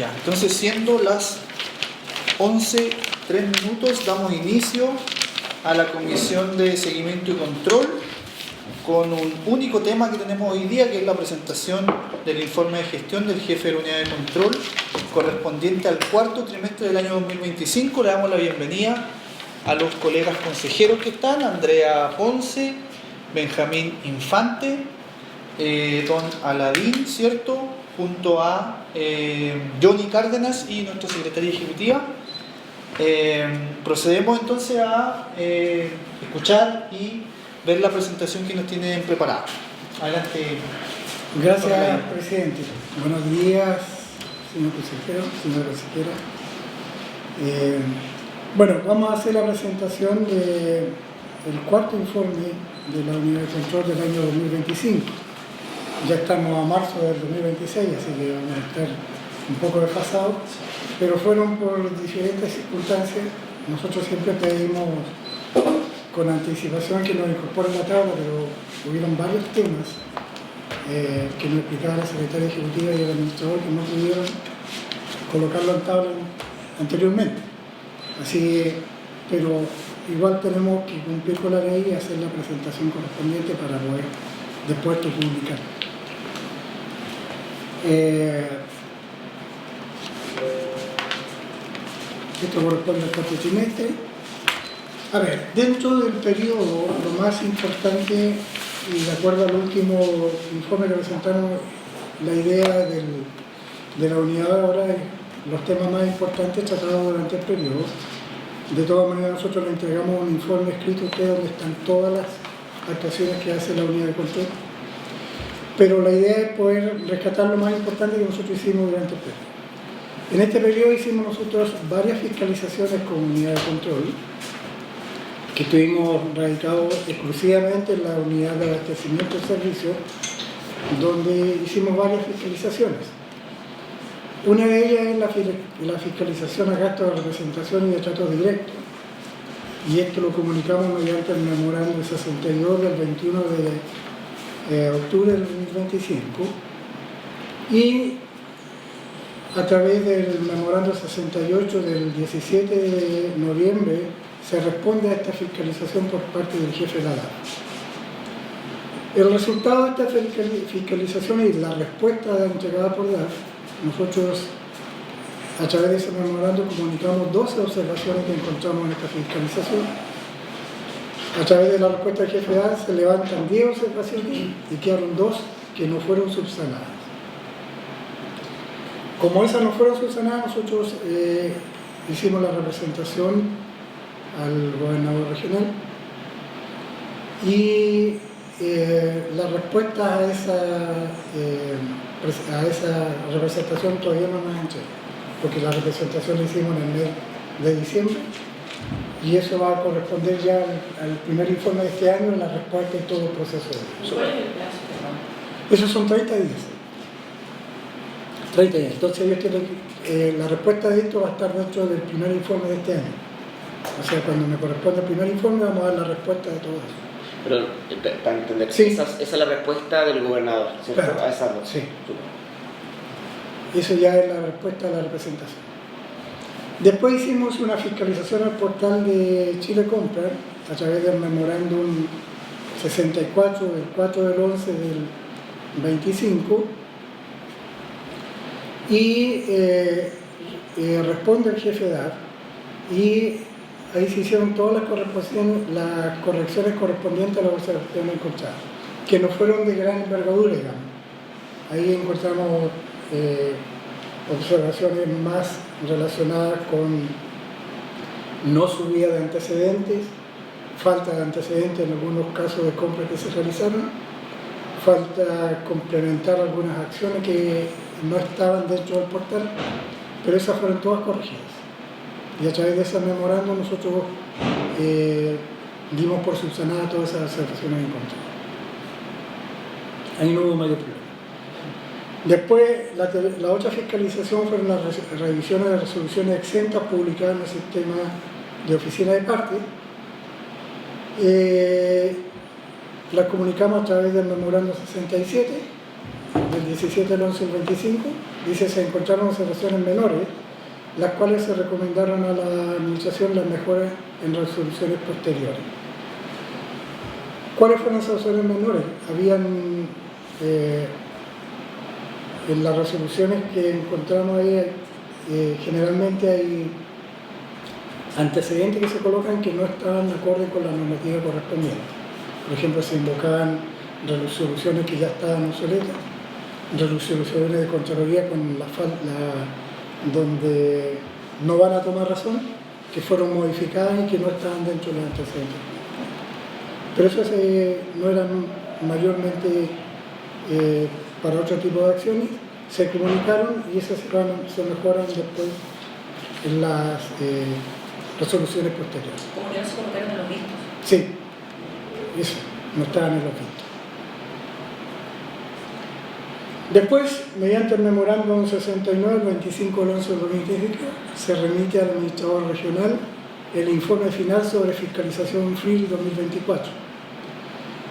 Ya, entonces siendo las 11:03, damos inicio a la Comisión de Seguimiento y Control con un único tema que tenemos hoy día, que es la presentación del informe de gestión del jefe de la unidad de control correspondiente al cuarto trimestre del año 2025. Le damos la bienvenida a los colegas consejeros que están: Andrea Ponce, Benjamín Infante, don Aladín, ¿cierto?, junto a Johnny Cárdenas y nuestra secretaria ejecutiva. Procedemos entonces a escuchar y ver la presentación que nos tienen preparada. Adelante. Gracias, presidente. Buenos días, señor consejero, señora consejera. Bueno, vamos a hacer la presentación del cuarto informe de la unidad de control del año 2025. Ya estamos a marzo del 2026, así que vamos a estar un poco desfasados, pero fueron por diferentes circunstancias. Nosotros siempre pedimos con anticipación que nos incorporen la tabla, pero hubieron varios temas que nos explicaba la secretaria ejecutiva y el administrador que no pudieron colocarlo en tabla anteriormente. Así, pero igual tenemos que cumplir con la ley y hacer la presentación correspondiente para poder después publicar. Esto corresponde al cuarto trimestre. A ver, dentro del periodo, lo más importante, y de acuerdo al último informe que presentaron, la idea de la unidad ahora es los temas más importantes tratados durante el periodo. De todas maneras, nosotros le entregamos un informe escrito a usted donde están todas las actuaciones que hace la unidad de control. Pero la idea es poder rescatar lo más importante que nosotros hicimos durante el periodo. En este periodo hicimos nosotros varias fiscalizaciones con unidad de control, que estuvimos radicados exclusivamente en la unidad de abastecimiento de servicios, donde hicimos varias fiscalizaciones. Una de ellas es la fiscalización a gastos de representación y de tratos directos, y esto lo comunicamos mediante el memorando 62 del 21 de octubre del 2025, y a través del memorando 68 del 17 de noviembre se responde a esta fiscalización por parte del jefe de la DAF. El resultado de esta fiscalización y la respuesta entregada por DAF, nosotros a través de ese memorando comunicamos 12 observaciones que encontramos en esta fiscalización. A través de la respuesta del jefe de DAF se levantan 10 observaciones y quedaron 2 que no fueron subsanadas. Como esas no fueron subsanadas, nosotros hicimos la representación al gobernador regional y la respuesta a esa representación todavía no nos ha entregado, porque la representación la hicimos en el mes de diciembre y eso va a corresponder ya al primer informe de este año, en la respuesta y todo el proceso. ¿Cuál es el plazo? Esos son 30 días. 30 días. Entonces ellos tienen, la respuesta de esto va a estar dentro del primer informe de este año. O sea, cuando me corresponde el primer informe vamos a dar la respuesta de todo eso. Pero, para entender, sí. esa es la respuesta del gobernador, ¿cierto? Claro. A esas dos. Sí. Eso ya es la respuesta a la representación. Después hicimos una fiscalización al portal de Chile Compra a través del memorándum 64 del 4 del 11 del 25 y responde el jefe de DAF y ahí se hicieron todas las correcciones correspondientes a las observaciones encontradas, que no fueron de gran envergadura, digamos. Ahí encontramos observaciones más relacionadas con no subida de antecedentes, falta de antecedentes en algunos casos de compras que se realizaron, falta complementar algunas acciones que no estaban dentro del portal, pero esas fueron todas corregidas. Y a través de ese memorando nosotros dimos por subsanada todas esas observaciones encontradas. Ahí no hubo mayor problema. Después, la otra fiscalización fueron las revisiones de resoluciones exentas publicadas en el sistema de oficina de parte. Las comunicamos a través del memorando 67 del del 17 al 11 del 25, dice: se encontraron observaciones menores, las cuales se recomendaron a la administración las mejoras en resoluciones posteriores. ¿Cuáles fueron esas resoluciones menores? Habían en las resoluciones que encontramos ahí, generalmente hay antecedentes que se colocan que no estaban de acuerdo con la normativa correspondiente. Por ejemplo, se invocaban resoluciones que ya estaban obsoletas, resoluciones de Contraloría con donde no van a tomar razón, que fueron modificadas y que no estaban dentro de los antecedentes. Pero eso no eran mayormente para otro tipo de acciones, se comunicaron y esas se mejoran después en las resoluciones posteriores. ¿Cómo que no se colocaron en los vistos? Sí, eso, no estaban en los vistos. Después, mediante el memorándum 69, el 25 de 11 de 2015, se remite al administrador regional el informe final sobre fiscalización FRIL 2024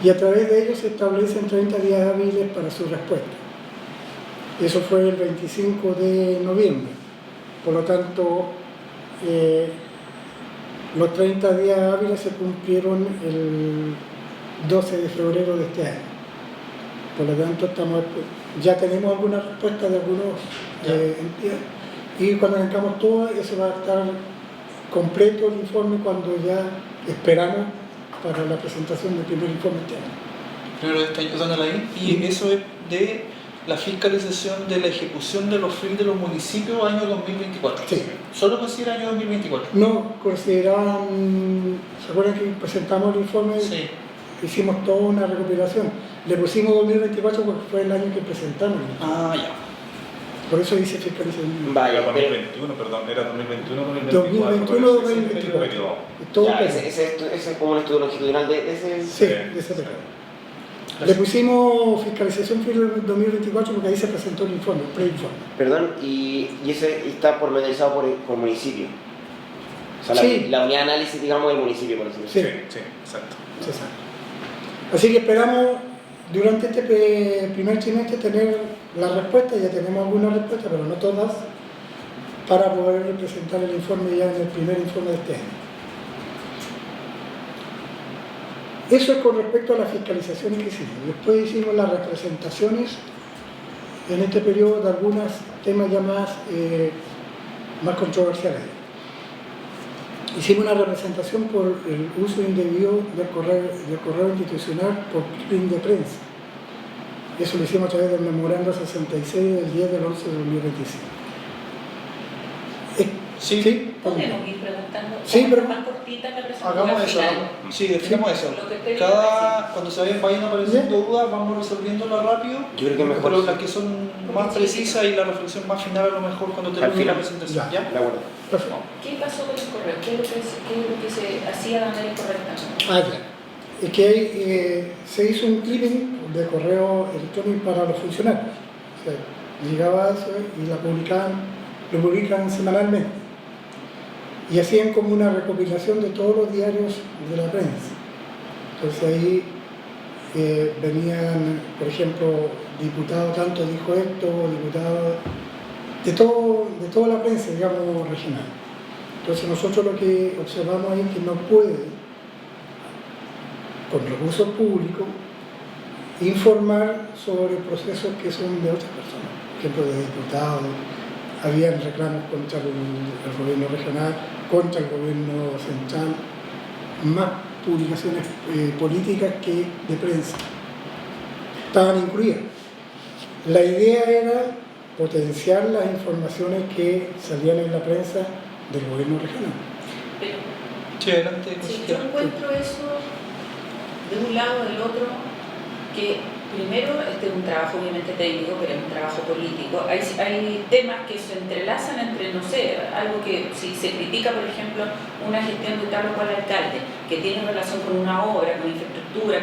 y a través de ello se establecen 30 días hábiles para su respuesta. Eso fue el 25 de noviembre, por lo tanto los 30 días hábiles se cumplieron el 12 de febrero de este año. Por lo tanto, ya tenemos alguna respuesta de algunos entidades y cuando tengamos todo, eso va a estar completo el informe cuando ya esperamos para la presentación del primer informe este año. Primero de este año, dándole ahí, y eso es de la fiscalización de la ejecución de los FRIL de los municipios año 2024. Sí. ¿Solo considera año 2024? No, consideraban, ¿se acuerdan que presentamos el informe? Sí. Hicimos toda una recopilación. Le pusimos 2024 porque fue el año que presentamos. Ah, ya. Por eso dice fiscalización. Vaya, Era pero 2021, perdón, era 2021 2021 2024. 2024. Todo ya, un ese es como un estudio longitudinal de ese. Sí, de ese periodo. Le pusimos fiscalización FRIL 2024 porque ahí se presentó el informe, el preinforme. Perdón, y ese está pormenorizado por municipio. O sea, Sí. la unidad de análisis, digamos, del municipio, por decirlo así. Sí. Sí, exacto. Se sabe. Así que esperamos durante este primer trimestre tener la respuesta, ya tenemos algunas respuestas, pero no todas, para poder presentar el informe ya en el primer informe de este año. Eso es con respecto a las fiscalizaciones que hicimos. Después hicimos las representaciones en este periodo de algunos temas ya más controversiales. Hicimos una representación por el uso indebido del correo institucional por clipping de prensa. Eso lo hicimos a través del memorando 66 del 10 del 11 de 2025. Sí. Podemos ir preguntando. Sí, pero más cortita la presentación. Hagamos al eso. final. Sí, definamos eso. Lo que te Cuando se vayan apareciendo dudas, vamos resolviéndolas rápido. Yo creo que mejor. Pero las que son más precisas y la reflexión más final a lo mejor cuando termine la presentación. ¿Ya? De acuerdo. Perfecto. ¿Qué pasó con el correo? ¿Qué es lo que se hacía de manera incorrecta? Ah, ya. Es que se hizo un clipping de correo electrónico para los funcionarios. O sea, llegaba eso y lo publican semanalmente. Y hacían como una recopilación de todos los diarios de la prensa. Entonces ahí venían, por ejemplo, diputado tanto dijo esto, diputado de toda la prensa, digamos, regional. Entonces nosotros lo que observamos ahí es que no puede, con recursos públicos, informar sobre procesos que son de otras personas, por ejemplo, de diputados. Habían reclamos contra el gobierno regional, contra el gobierno central, más publicaciones políticas que de prensa. Estaban incluidas. La idea era potenciar las informaciones que salían en la prensa del gobierno regional. Pero Sí, adelante. si yo encuentro eso de un lado o del otro, que primero este es un trabajo obviamente técnico, pero es un trabajo político. Hay temas que se entrelazan entre, no sé, algo que si se critica, por ejemplo, una gestión de tal o cual alcalde, que tiene relación con una obra, con infraestructura,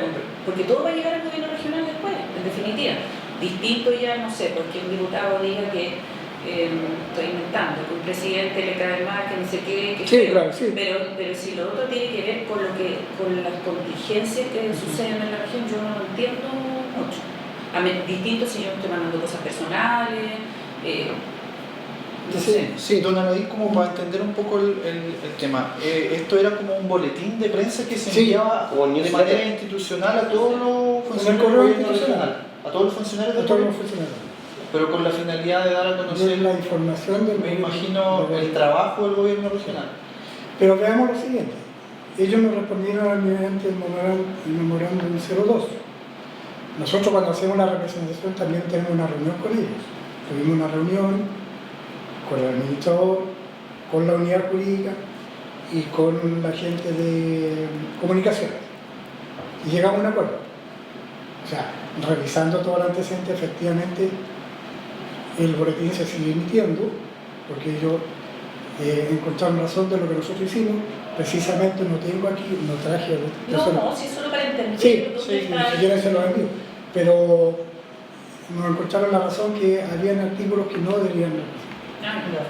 porque todo va a llegar al gobierno regional después, en definitiva. Distinto ya, no sé, porque un diputado diga que, estoy inventando, que un presidente le cae mal, que no sé qué, que Sí, claro, sí. pero si lo otro tiene que ver con las contingencias que suceden en la región, yo no lo entiendo mucho. distinto si yo estoy mandando cosas personales. No Sí, sé. sí, don Aladín, como para entender un poco el tema, esto era como un boletín de prensa que se Sí, enviaba como un de newsletter. manera institucional a todos los funcionarios correo del gobierno institucional. regional, a todos los funcionarios A del todos los gobierno, funcionarios. pero con la finalidad de dar a No es conocer, la información del me gobierno- imagino, del- el trabajo del gobierno regional. Pero veamos lo siguiente. Ellos me respondieron al mediante el memorándum 02. Nosotros cuando hacemos la representación también tenemos una reunión con ellos. Tuvimos una reunión con el administrador, con la unidad jurídica y con la gente de comunicaciones. Y llegamos a un acuerdo. O sea, revisando todo el antecedente, efectivamente el boletín se sigue emitiendo, porque ellos encontraron razón de lo que nosotros hicimos. Precisamente no tengo aquí, no traje. No, si es solo para entender Sí, dónde sí, está si quieren se los envío. Pero nos encontraron la razón que habían artículos que no deberían haber. Ah, claro.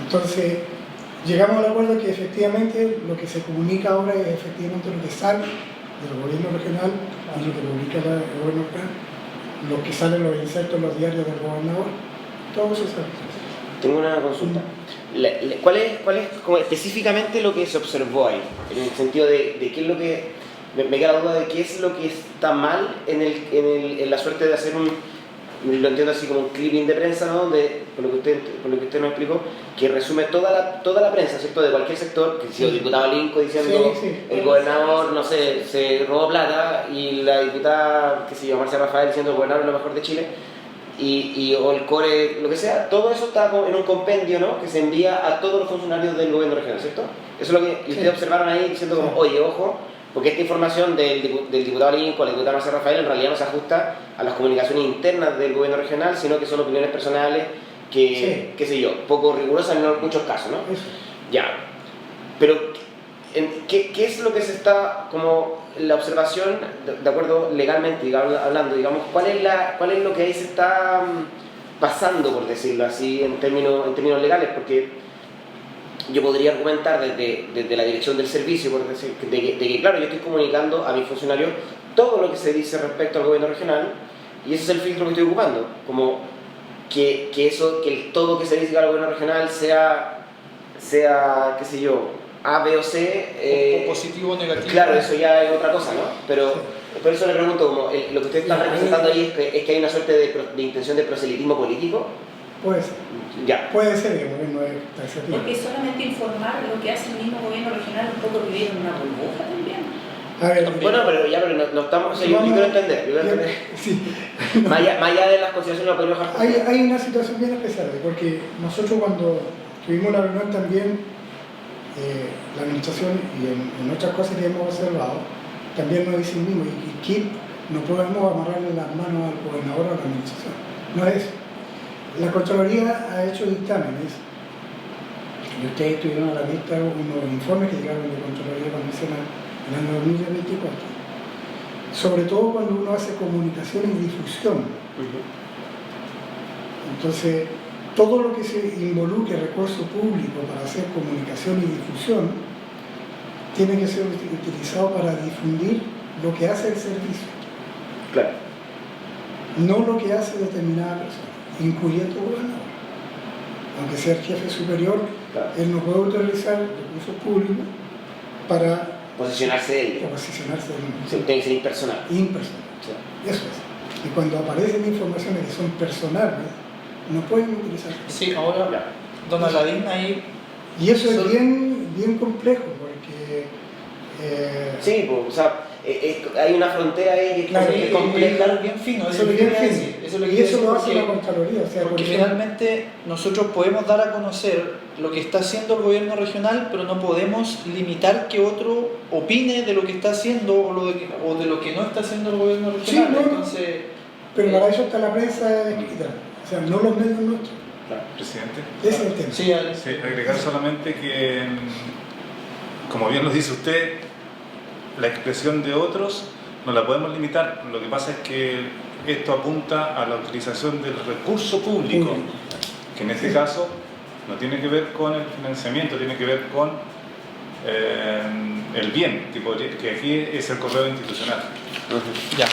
Entonces, llegamos al acuerdo que efectivamente lo que se comunica ahora es efectivamente lo que sale del gobierno regional y lo que publica el gobierno regional, lo que salen los insertos en los diarios del gobernador, todo eso sale. Tengo una consulta. ¿Cuál es como específicamente lo que se observó ahí? En el sentido de qué es lo que... Me queda la duda de qué es lo que está mal en la suerte de hacer lo entiendo así como un clipping de prensa, ¿no? Por lo que usted nos explicó, que resume toda la prensa, ¿cierto? De cualquier sector, que si el diputado Linco diciendo Sí, sí. el gobernador, no sé, se robó plata, y la diputada, que se llama Marcia Rafael, diciendo el gobernador es lo mejor de Chile, o el core, lo que sea, todo eso está en un compendio, ¿no? Que se envía a todos los funcionarios del gobierno regional, ¿cierto? Eso es lo que y ustedes observaron ahí diciendo como, oye, ojo, porque esta información del diputado Lincoln, la diputada Marcia Rafael, en realidad no se ajusta a las comunicaciones internas del gobierno regional, sino que son opiniones personales que, qué sé yo, poco rigurosas en muchos casos, ¿no? Eso. Ya. Pero, ¿qué es lo que se está, como la observación, de acuerdo legalmente hablando, digamos, cuál es lo que ahí se está pasando, por decirlo así, en términos legales? Porque yo podría argumentar desde la dirección del servicio, por decir, de que, claro, yo estoy comunicando a mis funcionarios todo lo que se dice respecto al gobierno regional, y ese es el filtro que estoy ocupando, como que el todo que se dice al gobierno regional sea, qué sé yo, A, B o C. O positivo o negativo. Claro, eso ya es otra cosa, ¿no? Pero por eso le pregunto, como lo que usted está representando ahí es que hay una suerte de intención de proselitismo político. Puede ser. Ya. Puede ser, digamos, no es taxativo. Porque solamente informar lo que hace el mismo gobierno regional, un poco vivir en una burbuja también. A ver, Bueno, pero no estamos... O sea, yo quiero entender. Sí. Más allá de las consideraciones lo podemos dejar. Hay una situación bien especial, porque nosotros cuando tuvimos la reunión también, la administración y en otras cosas que hemos observado, también nos dice mismo, y aquí no podemos amarrarle las manos al gobernador o a la administración. No es eso. La Contraloría ha hecho dictámenes, y ustedes tuvieron a la vista unos informes que llegaron de Contraloría Convencional en el año 2024, sobre todo cuando uno hace comunicación y difusión. Entonces, todo lo que se involucre recurso público para hacer comunicación y difusión tiene que ser utilizado para difundir lo que hace el servicio, Claro. no lo que hace determinada persona, incluyendo el gobernador. Aunque sea el jefe superior, Claro. él no puede utilizar recursos públicos para Posicionarse de él. posicionarse Sí, tiene que ser impersonal. impersonal. Sí. Eso es. Y cuando aparecen informaciones que son personales, no pueden utilizarse. Sí, ahora, Ya. don Aladín, ahí Y eso es Son- bien complejo, porque Sí, pues, o sea, hay una frontera ahí que Claro, es compleja. claro, bien fino, eso es lo que bien quería fino. decir. Eso es lo que Y quería eso decir lo hace porque- la Contraloría. O sea, Porque por ejemplo, finalmente nosotros podemos dar a conocer lo que está haciendo el gobierno regional, pero no podemos limitar que otro opine de lo que está haciendo o de lo que no está haciendo el gobierno regional. Sí, no, no. Entonces, pero para eso está la prensa escrita, o sea, no los medios nuestros. Presidente. Ese es el tema. sí, Alex. Sí, agregar solamente que, como bien lo dice usted, la expresión de otros no la podemos limitar. Lo que pasa es que esto apunta a la utilización del recurso público, que en este caso no tiene que ver con el financiamiento, tiene que ver con el bien, que aquí es el correo institucional. Ya.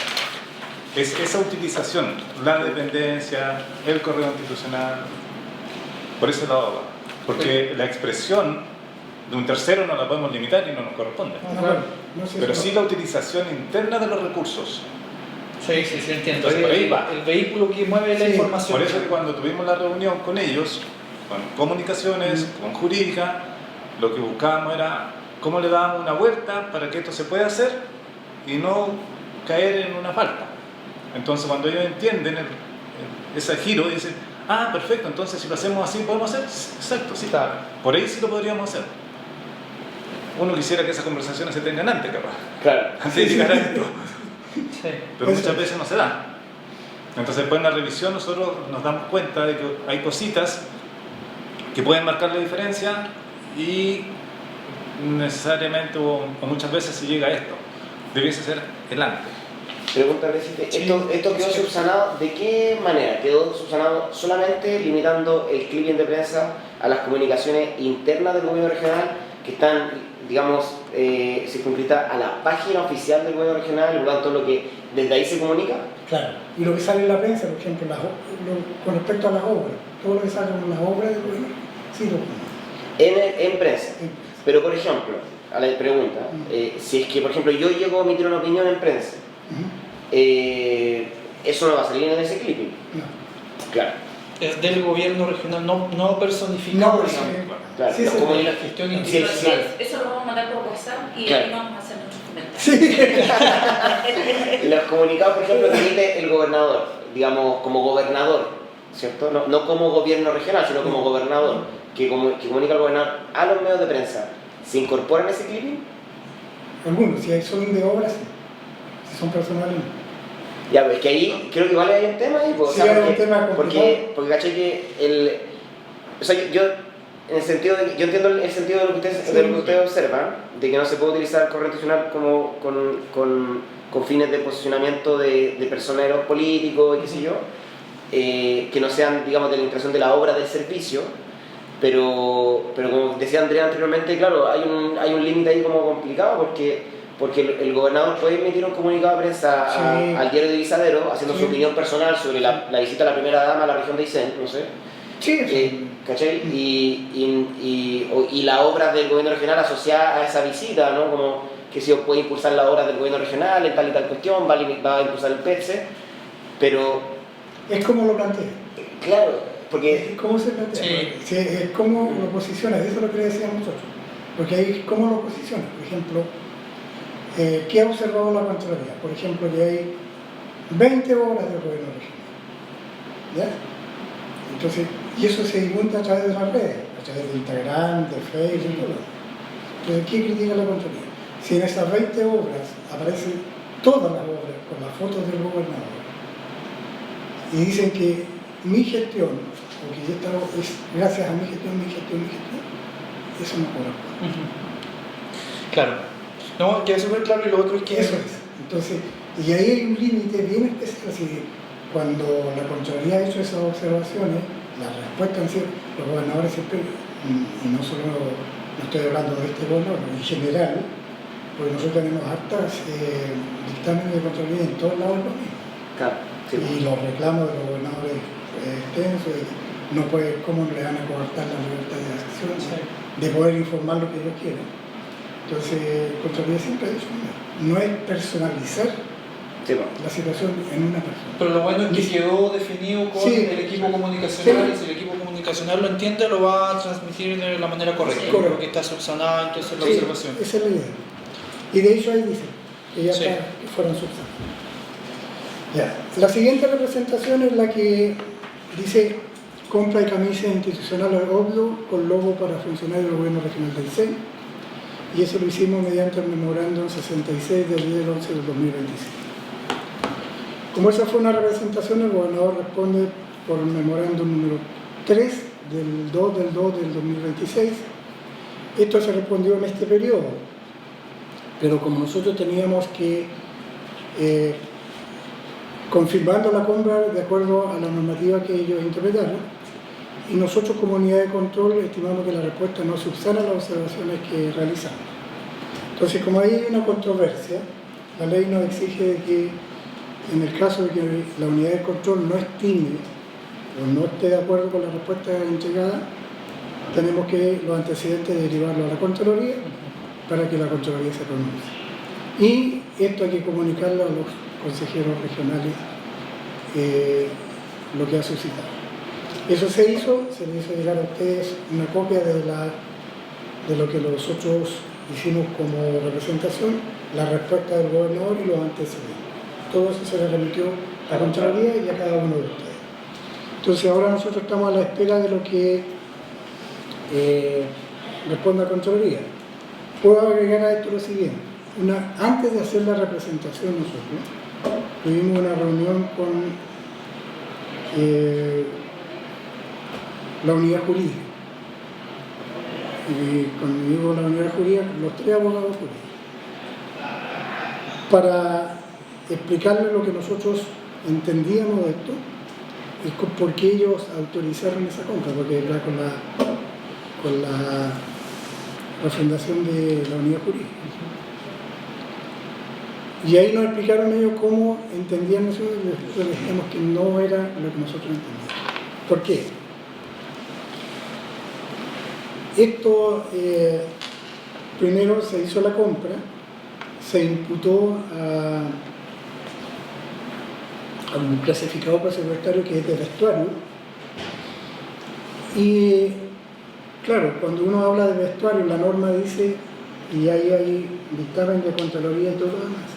es esa utilización, la dependencia, el correo institucional, por ese lado va. Porque la expresión de un tercero no la podemos limitar y no nos corresponde. No sé Pero si- sí la utilización interna de los recursos. Sí, entiendo. Entonces, por ahí va. El vehículo que mueve la Sí. información. Por eso que cuando tuvimos la reunión con ellos, con comunicaciones, con jurídica, lo que buscábamos era cómo le dábamos una vuelta para que esto se pueda hacer y no caer en una falta. Entonces cuando ellos entienden ese giro, dicen, ah, perfecto, entonces si lo hacemos así, ¿podemos hacer? Exacto, sí. Claro. Por ahí sí lo podríamos hacer. Uno quisiera que esas conversaciones se tengan antes, capaz, Claro. antes de llegar a esto. Sí. Pero Eso muchas es. veces no se da. Entonces después en la revisión nosotros nos damos cuenta de que hay cositas que pueden marcar la diferencia y necesariamente o muchas veces se llega a esto. Debiese ser el antes. Pregunta reciente, Sí, ¿esto quedó sí. subsanado? ¿De qué manera? ¿Quedó subsanado solamente limitando el clipping de prensa a las comunicaciones internas del gobierno regional que están, digamos, circunscritas a la página oficial del gobierno regional y por lo tanto lo que desde ahí se comunica? Claro. Y lo que sale en la prensa, por ejemplo, con respecto a las obras, todo lo que sale en las obras del gobierno, sí lo ponemos. En prensa. Pero por ejemplo, a la pregunta, si es que por ejemplo yo llego a emitir una opinión en prensa, eso no va a salir en ese clipping. No. Claro. Es del gobierno regional, no personificado, No, digamos. Claro, Sí, los sí, comunica- la gestión Sí, institucional. sí. Eso lo vamos a mandar por WhatsApp y Claro. ahí vamos a hacer nuestros comentarios. Sí. Los comunicados, por ejemplo, que emite el gobernador, digamos, como gobernador, ¿cierto? No como gobierno regional, sino como gobernador, que comunica al gobernador a los medios de prensa, ¿se incorporan a ese clipping? Algunos, si son de obras, sí. Si son personales, no. Ya, pues que ahí creo que vale hay un tema ahí, pues, Sí, hay un tema complicado. porque caché que o sea, yo en el sentido de que yo entiendo el sentido de lo que ustedes, Sí. de lo que ustedes observan, de que no se puede utilizar el correo institucional como con fines de posicionamiento de personeros políticos y qué sé yo, que no sean, digamos, de la interacción de la obra del servicio, pero como decía Andrea anteriormente, claro, hay un límite ahí como complicado porque el gobernador puede emitir un comunicado de prensa Sí. al diario de Visadero haciendo Sí. su opinión personal sobre la visita de la primera dama a la región de Aysén, no sé, Sí, ¿cachai? Y la obra del gobierno regional asociada a esa visita, ¿no? Como que si puede impulsar la obra del gobierno regional en tal y tal cuestión, va a impulsar el PEPSE, pero es como lo plantea. claro, porque Es como se plantea. Sí. Sí, es como lo posiciona, eso es lo que le decíamos nosotros. Porque ahí es cómo lo posiciona. Por ejemplo, ¿qué ha observado la Contraloría? Por ejemplo, que hay 20 obras del gobierno regional. ¿Ya? Entonces, y eso se divulga a través de las redes, a través de Instagram, de Facebook, todo. Entonces, ¿qué critica la Contraloría? Si en esas 20 obras aparecen todas las obras con las fotos del gobernador y dicen que mi gestión, o que yo estaba, es gracias a mi gestión, eso no corresponde. Ujú. Claro. No, queda súper claro y lo otro es que Eso es. Entonces, y ahí hay un límite bien especial. Así, cuando la Contraloría ha hecho esas observaciones, las respuestas han sido, los gobernadores siempre, y no solo, no estoy hablando de este gobernador, en general, porque nosotros tenemos hartas dictámenes de Contraloría en todos lados lo mismo. claro, sí. Y los reclamos de los gobernadores extensos, no puede, ¿cómo le van a coartar la libertad de acción? De poder informar lo que ellos quieren. Entonces, Contraloría siempre ha dicho, no es personalizar Sí, bueno. la situación en una persona. Pero lo bueno es que quedó definido con Sí. el equipo comunicacional Sí. y si el equipo comunicacional lo entiende lo va a transmitir de la manera correcta, Sí. creo que está subsanada, entonces la Sí, observación. esa es la idea. Y de hecho ahí dice que ya Sí. está, que fueron subsanados. Ya. La siguiente representación es la que dice compra de camisas institucionales obvio con logo para funcionarios del gobierno regional del CEI, y eso lo hicimos mediante el memorándum 66 del 10 del 11 del 2026. Como esa fue una representación, el gobernador responde por el memorándum número 3 del 2 del 2 del 2026. Esto se respondió en este periodo, pero como nosotros teníamos que confirmando la compra de acuerdo a la normativa que ellos interpretaron, y nosotros como unidad de control estimamos que la respuesta no subsana las observaciones que realizamos. Entonces, como ahí hay una controversia, la ley nos exige que en el caso de que la unidad de control no estime o no esté de acuerdo con la respuesta entregada, tenemos que los antecedentes derivarlo a la Contraloría para que la Contraloría se pronuncie. Y esto hay que comunicarlo a los consejeros regionales, lo que ha suscitado. Eso se hizo, se le hizo llegar a ustedes una copia de lo que nosotros hicimos como representación, la respuesta del gobernador y los antecedentes. Todo eso se le remitió a la Contraloría y a cada uno de ustedes. Entonces ahora nosotros estamos a la espera de lo que responda la Contraloría. Puedo agregar a esto lo siguiente. Antes de hacer la representación nosotros, tuvimos una reunión con la unidad jurídica. Y conmigo la unidad jurídica, los 3 abogados jurídicos, para explicarles lo que nosotros entendíamos de esto y por qué ellos autorizaron esa compra, porque era con la refundación de la unidad jurídica. Y ahí nos explicaron ellos cómo entendían eso y nosotros decíamos que no era lo que nosotros entendíamos. ¿Por qué? Esto, primero se hizo la compra, se imputó a un clasificado presupuestario que es de vestuario, y claro, cuando uno habla de vestuario, la norma dice, y ahí hay dictamen de Contraloría y todo lo demás,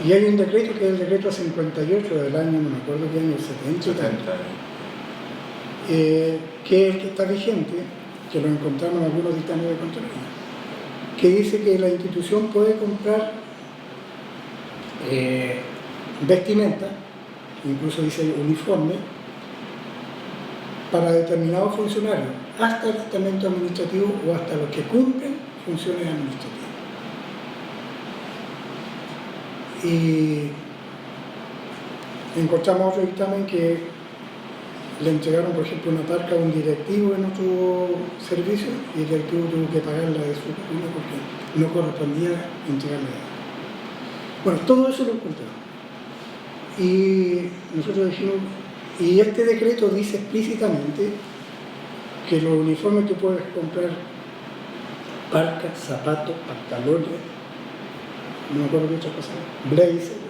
y hay un decreto que es el decreto 58 del año, no me acuerdo qué año, 70, que es el que está vigente, que lo encontramos en algunos dictámenes de Contraloría, que dice que la institución puede comprar vestimenta, incluso dice uniforme, para determinados funcionarios, hasta el estamento administrativo o hasta los que cumplen funciones administrativas. Y encontramos otro dictamen que le entregaron, por ejemplo, una parca a un directivo de nuestro servicio y el directivo tuvo que pagarla de su fortuna porque no correspondía entregarla. Bueno, todo eso lo encontramos. Y nosotros dijimos, y este decreto dice explícitamente que los uniformes tú puedes comprar parcas, zapatos, pantalones, no me acuerdo qué otra cosa, blazer.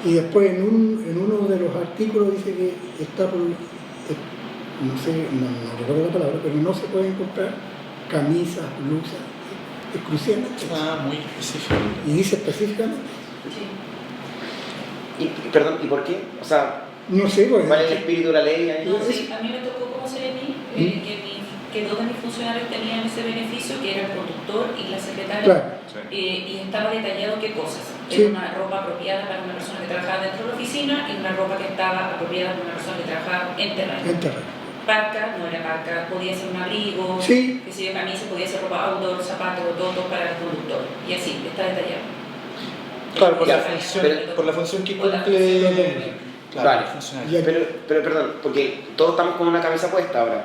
Y después en uno de los artículos dice que está por, no sé, no recuerdo la palabra, pero no se pueden comprar camisas, blusas, exclusivamente. Muy específico. Y dice específicamente. Sí. Perdón, ¿y por qué? O sea, No sé, pues, ¿cuál es el espíritu de la ley ahí? No, sí, a mí me tocó como seremi que 2 de mis funcionarios tenían ese beneficio, que era el conductor y la secretaria, claro. y estaba detallado qué cosas. Sí. Era una ropa apropiada para una persona que trabajaba dentro de la oficina y una ropa que estaba apropiada para una persona que trabajaba en terreno. En terreno. Parca, no era parca, podía ser un abrigo, Sí. que si de camisa, podía ser ropa outdoor, zapatos, todo para el conductor. Y así, está detallado. Claro, por Ya, la función que Por la cumple. función. Claro, Vale. el funcionario. Y aquí- Pero perdón, porque todos estamos con una camisa puesta ahora.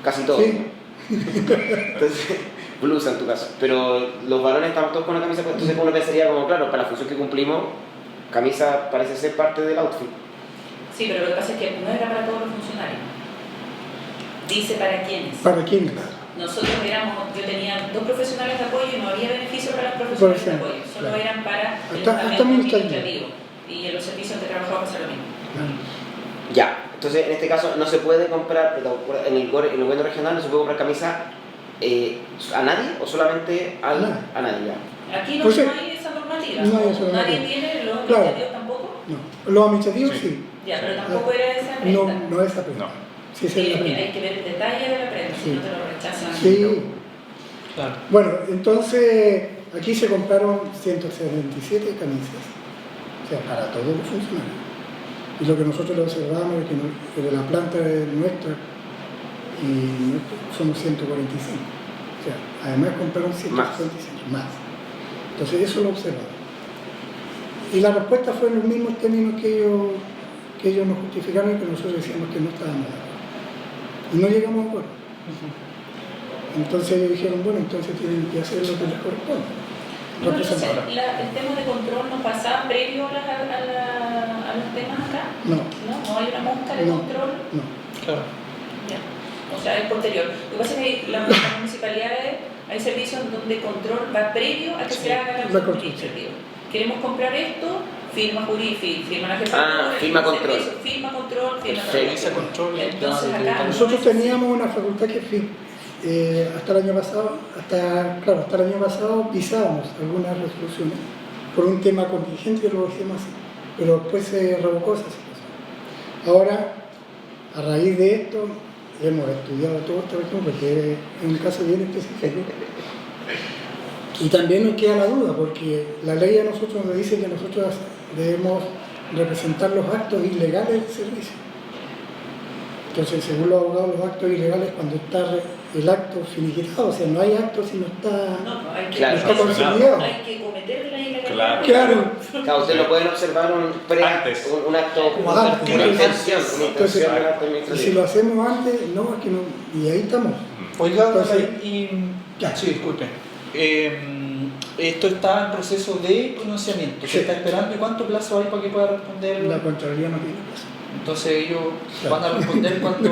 Casi todos. Sí. Entonces, blusa en tu caso. Pero los varones estamos todos con una camisa puesta. Entonces uno pensaría como, claro, para la función que cumplimos, camisa parece ser parte del outfit. Sí, pero lo que pasa es que no era para todos los funcionarios. Dice para quiénes. ¿Para quién? Nosotros yo tenía 2 profesionales de apoyo y no había beneficio para los profesionales de apoyo, solo claro. eran para el Hasta estamento administrativo. administrativo. Y en los servicios que trabajaba pasa lo mismo. Ya, entonces en este caso no se puede comprar, en el gobierno regional no se puede comprar camisa a nadie o solamente A nadie. a nadie. Ya. Aquí no, Pues sí. no hay esa normativa. No hay esa Nadie normativa. tiene, los Claro. administrativos tampoco. No. Los administrativos Sí. sí. Ya, pero tampoco era esa No, prenda. no es esa prenda. No. Sí, esa Sí, es la es que prenda. hay que ver el detalle de la prenda, si Sí. no te lo rechazan. Sí. Claro. Bueno, entonces aquí se compraron 177 camisas, o sea, para todos los funcionarios. Y lo que nosotros lo observamos es que de la planta nuestra y somos 145. O sea, además compraron 175 más. Entonces eso lo observamos. Y la respuesta fue en los mismos términos que ellos nos justificaron y que nosotros decíamos que no estábamos de acuerdo. Y no llegamos a acuerdo. Entonces ellos dijeron, bueno, entonces tienen que hacer lo que les corresponde. No, entonces, representado. el tema de control no pasa previo a los temas acá. No, No hay una mosca de No. control. no. Claro. Ya. O sea, es posterior. Lo que pasa es que las municipalidades hay servicios donde control va previo a que Sí, se haga la la acción construcción. administrativa. Queremos comprar esto, firma jurídica, firma la jefatura, firma control. servicio, firma control, firma Perfecto. Revisa control. Entonces tema de- acá- Nosotros teníamos una facultad que hasta el año pasado, hasta el año pasado pisábamos algunas resoluciones por un tema contingente, lo decíamos así, pero después se revocó esa situación. Ahora, a raíz de esto, hemos estudiado todo este cuestión porque es un caso bien específico. Y también nos queda la duda, porque la ley a nosotros nos dice que nosotros debemos representar los actos ilegales del servicio. Entonces, según los abogados, los actos ilegales cuando está el acto finiquitado, o sea, no hay acto si no está... No, no, hay que, Claro. está consolidado. hay que cometer la ilegalidad. Claro. Claro. Claro, ustedes lo pueden observar Antes. un acto, Como antes. una intención, Entonces, de un acto y si administrativo. lo hacemos antes, no, es que no... Y ahí estamos. Oiga, Entonces- y, Ya. sí, disculpe. Esto está en proceso de pronunciamiento. Sí. Se está esperando. ¿Y cuánto plazo hay para que pueda responder? La Contraloría no tiene caso. Entonces ellos Claro. van a responder cuando...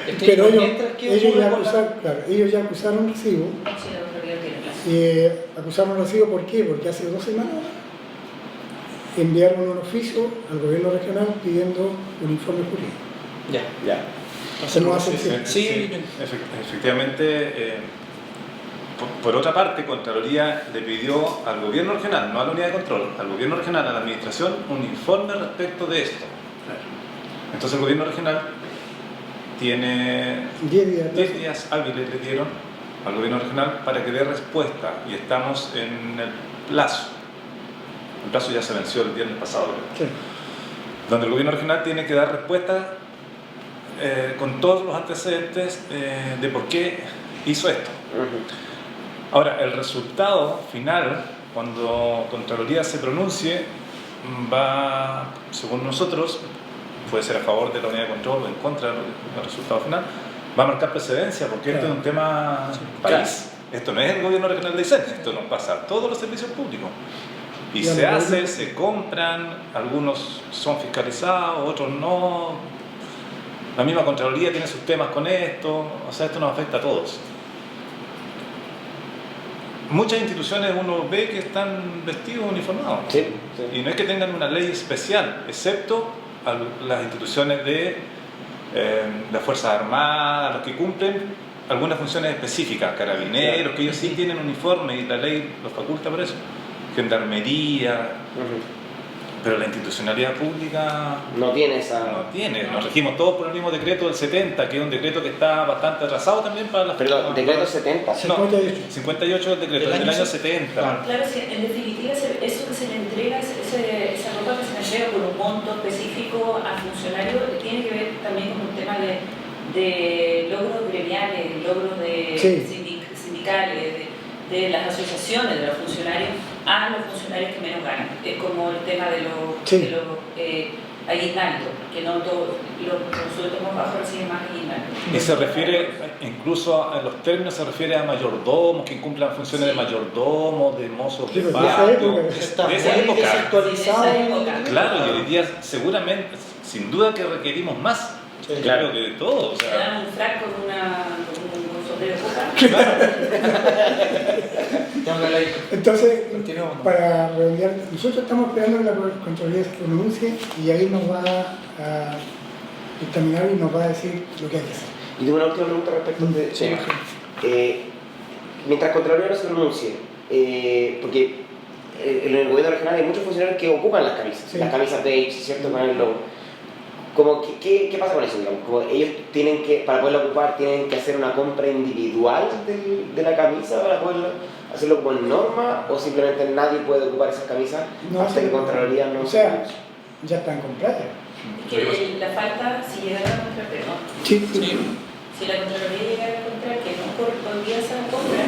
Es que Pero mientras que ellos ocurre ya con la- acusaron, claro, ellos ya acusaron recibo. Sí, la autoridad tiene plazo. Acusaron recibo, ¿por qué? Porque hace 2 semanas enviaron un oficio al gobierno regional pidiendo un informe jurídico. Ya. Ya. Hacemos Sí, acepción. Sí. Efectivamente, por otra parte, Contraloría le pidió al gobierno regional, no a la unidad de control, al gobierno regional, a la administración, un informe respecto de esto. Entonces el gobierno regional tiene 10 días. 10 días hábiles, le dieron al gobierno regional para que dé respuesta y estamos en el plazo. El plazo ya se venció el viernes pasado, creo. Sí. Donde el gobierno regional tiene que dar respuesta con todos los antecedentes de por qué hizo esto. Ujú. Ahora, el resultado final, cuando Contraloría se pronuncie, va, según nosotros, puede ser a favor de la unidad de control o en contra del resultado final, va a marcar precedencia, porque esto es un tema país. Esto no es el gobierno regional de Aysén, esto nos pasa a todos los servicios públicos. Y Ya, se lo hace, mismo. se compran, algunos son fiscalizados, otros no. La misma Contraloría tiene sus temas con esto, o sea, esto nos afecta a todos. Muchas instituciones uno ve que están vestidos uniformados. Sí, sí. Y no es que tengan una ley especial, excepto a las instituciones de las Fuerzas Armadas, los que cumplen algunas funciones específicas, carabineros, que ellos sí tienen uniforme y la ley los faculta por eso, gendarmería, Ujú. pero la institucionalidad pública No tiene esa... no tiene. Nos regimos todos por el mismo decreto del 70, que es un decreto que está bastante atrasado también para las Perdón, decreto 70. No, 58. 58 del decreto, Del del año año 70. 70. Claro. Claro, sí, en definitiva, eso que se le entrega, esa ropa que se le entrega por un monto específico al funcionario, tiene que ver también con un tema de logros gremiales, logros Sí. sindicales, de las asociaciones de los funcionarios a los funcionarios que menos ganan. Es como el tema de los, Sí. de los aguinaldos, que no todos los sueldos más bajos reciben más aguinaldos. Y se refiere, incluso a los términos, se refiere a mayordomos, que incumplan funciones de mayordomo, de mozos Sí, de pues, de esa patio, época. Está de esa muy época. desactualizado. De esa época. Claro, y hoy día seguramente, sin duda que requerimos más. Sí. Claro que de todo. O Te sea, dan un frac con un sombrero de copa. Tengo que leer. Entonces, Continuamos, ¿no? para redondear, nosotros estamos esperando que la Contraloría se pronuncie y ahí nos va a dictaminar y nos va a decir lo que hay que hacer. Y tengo una última pregunta respecto de Sí, tema. sí. Mientras Contraloría no se pronuncie, porque en el gobierno regional hay muchos funcionarios que ocupan las camisas, Sí. las camisas beige, ¿cierto? Con el logo. Como, ¿qué pasa con eso? Digamos? Como ellos tienen que, para poderla ocupar, tienen que hacer una compra individual de la camisa para poder hacerlo como en norma, o simplemente nadie puede ocupar esas camisas No, hasta sí. que Contraloría no O sea, ya están compradas. Que la falta, si llegara a comprar, perdón, Sí, Sí. si la Contraloría llegara a comprar que no correspondía a esa compra,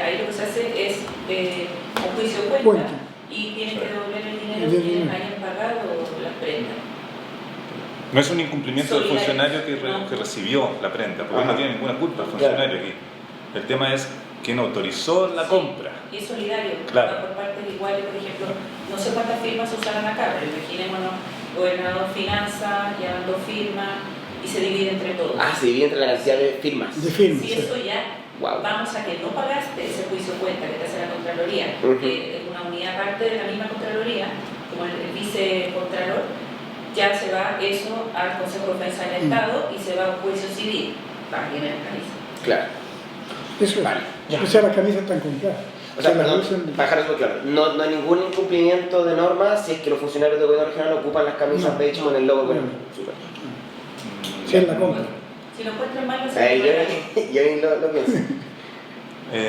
ahí lo que se hace es un juicio de cuenta Cuenta. y tienen que devolver el dinero El que dinero. hayan pagado las prendas. no es un incumplimiento del Solidario, funcionario no. que recibió la prenda, porque Ajá. no tiene ninguna culpa el funcionario aquí. El tema es quien autorizó la compra. Y es solidario, Claro. va por partes iguales, por ejemplo, no sé cuántas firmas se usaron acá, pero imaginémonos, gobernador finanzas, llevan 2 firmas y se divide entre todos. Ah, se divide entre la cantidad de firmas. De firmas. Si eso ya, Wow. vamos a que no pagaste ese juicio cuenta que te hace la Contraloría, Ujú. que es una unidad aparte de la misma Contraloría, como el vicecontralor, ya se va eso al Consejo de Defensa del Estado y se va a un juicio civil para que mercanice. Claro. Eso es. Vale. O sea, las camisas están compradas. O sea, las perdón, usan- para dejar eso claro, no hay ningún incumplimiento de normas si es que los funcionarios del gobierno regional ocupan las camisas No, beige no, con el logo. no. Bueno, súper. Sí, es la compra. Si lo encuentran mal, lo Yo ni lo pienso.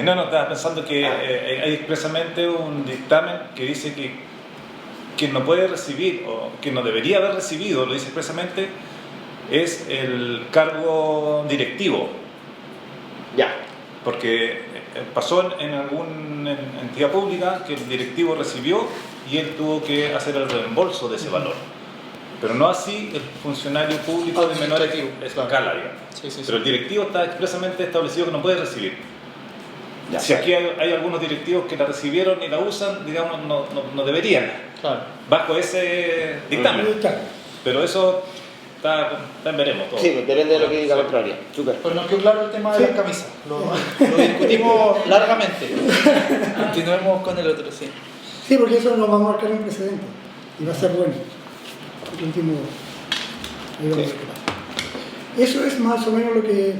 No, estaba pensando que hay expresamente un dictamen que dice que quien no puede recibir o quien no debería haber recibido, lo dice expresamente, es el cargo directivo. Ya. Porque pasó en alguna entidad pública que el directivo recibió y él tuvo que hacer el reembolso de ese valor. Pero no así el funcionario público de menor escala, digamos. Sí. Pero el directivo está expresamente establecido que no puede recibir. Ya, Si aquí hay algunos directivos que la recibieron y la usan, digamos, no deberían, Claro. bajo ese dictamen. Ahí está. Pero eso está en veremos todo. Sí, pues depende de lo que diga la Sí. Contraloría. Súper. Pues nos quedó claro el tema de Sí. las camisas. Lo discutimos largamente. Continuemos con el otro, sí. Sí, porque eso nos va a marcar un precedente y va a ser bueno. El último. Ahí vamos a ver qué pasa. Eso es más o menos lo que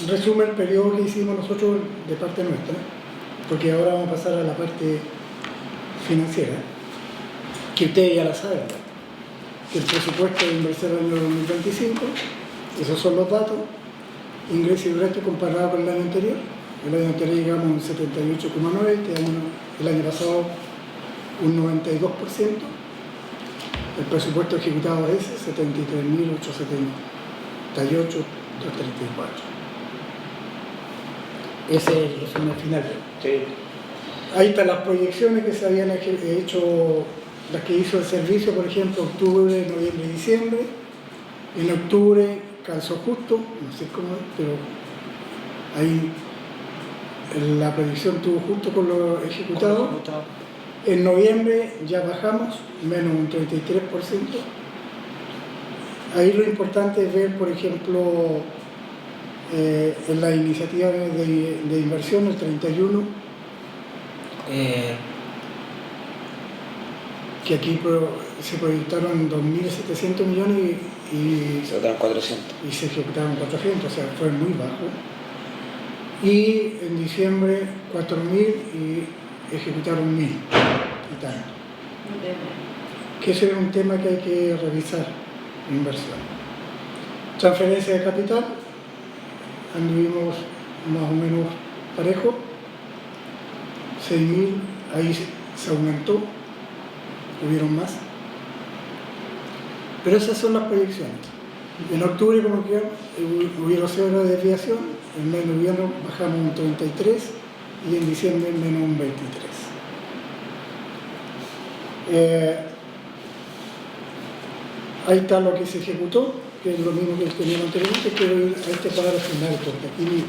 resume el periodo que hicimos nosotros de parte nuestra, porque ahora vamos a pasar a la parte financiera, que ustedes ya la saben, que el presupuesto de inversión del año 2025, esos son los datos, ingresos y gastos comparados con el año anterior. El año anterior llegamos a un 78,9%, el año pasado un 92%. El presupuesto ejecutado es 73.878.234. Ese es el resumen final. Sí. Ahí están las proyecciones que se habían hecho, las que hizo el servicio, por ejemplo, octubre, noviembre y diciembre. En octubre calzó justo, no sé cómo es, pero ahí la proyección tuvo justo con lo ejecutado. En noviembre ya bajamos, menos un 33%. Ahí lo importante es ver, por ejemplo, en la iniciativa de inversión, el 31, que aquí se proyectaron 2.700 millones y Se votaron 400. y se ejecutaron 400, o sea, fue muy bajo. Y en diciembre 4.000 y ejecutaron 1.000 y tal. Que ese es un tema que hay que revisar en inversión. Transferencia de capital, anduvimos más o menos parejo, 6.000, ahí se aumentó, hubieron más. Pero esas son las proyecciones. En octubre, como que hubieron 0 de desviación, en mes de noviembre bajamos un 33 y en diciembre menos un 23. Ahí está lo que se ejecutó, que es lo mismo que teníamos anteriormente. Quiero ir a este cuadro final, porque aquí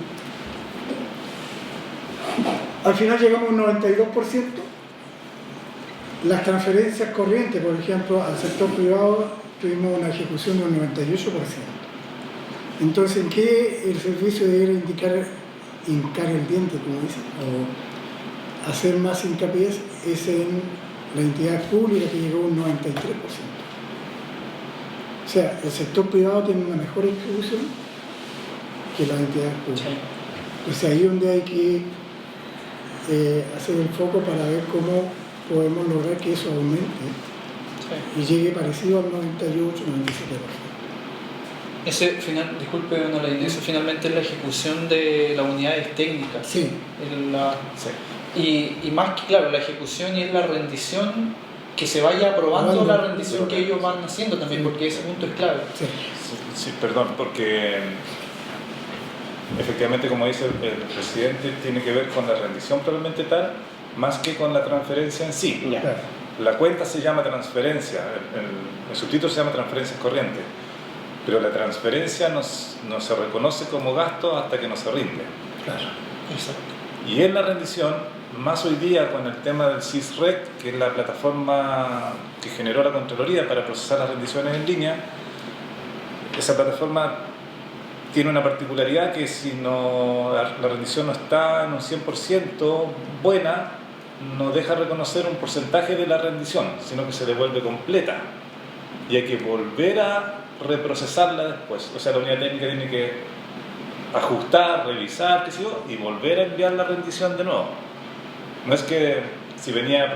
al final llegamos a un 92%. Las transferencias corrientes, por ejemplo, al sector privado tuvimos una ejecución de un 98%. Entonces, ¿en qué el servicio debería hincar el diente, como dicen, o hacer más hincapié? Es en la entidad pública, que llegó a un 93%. O sea, el sector privado tiene una mejor ejecución que las entidades públicas. Entonces, ahí es donde hay que hacer el foco para ver cómo podemos lograr que eso aumente y llegue parecido al 98-97%. Ese final, disculpe, don Alain, eso finalmente es la ejecución de las unidades técnicas. Sí. Sí. Y más que claro, la ejecución y es la rendición, que se vaya aprobando la rendición que ellos van haciendo también, porque ese punto es clave. Sí. Sí, perdón, porque efectivamente, como dice el presidente, tiene que ver con la rendición probablemente tal, más que con la transferencia en sí. Ya. Claro. La cuenta se llama transferencia, el subtítulo se llama transferencias corrientes, pero la transferencia no se reconoce como gasto hasta que no se rinde. Claro, exacto. Y en la rendición, más hoy día con el tema del SysRec, que es la plataforma que generó la Contraloría para procesar las rendiciones en línea, esa plataforma tiene una particularidad que si no, la rendición no está en un 100% buena, no deja reconocer un porcentaje de la rendición, sino que se devuelve completa. Y hay que volver a reprocesarla después. O sea, la unidad técnica tiene que ajustar, revisar, qué sé yo, y volver a enviar la rendición de nuevo. No es que si venía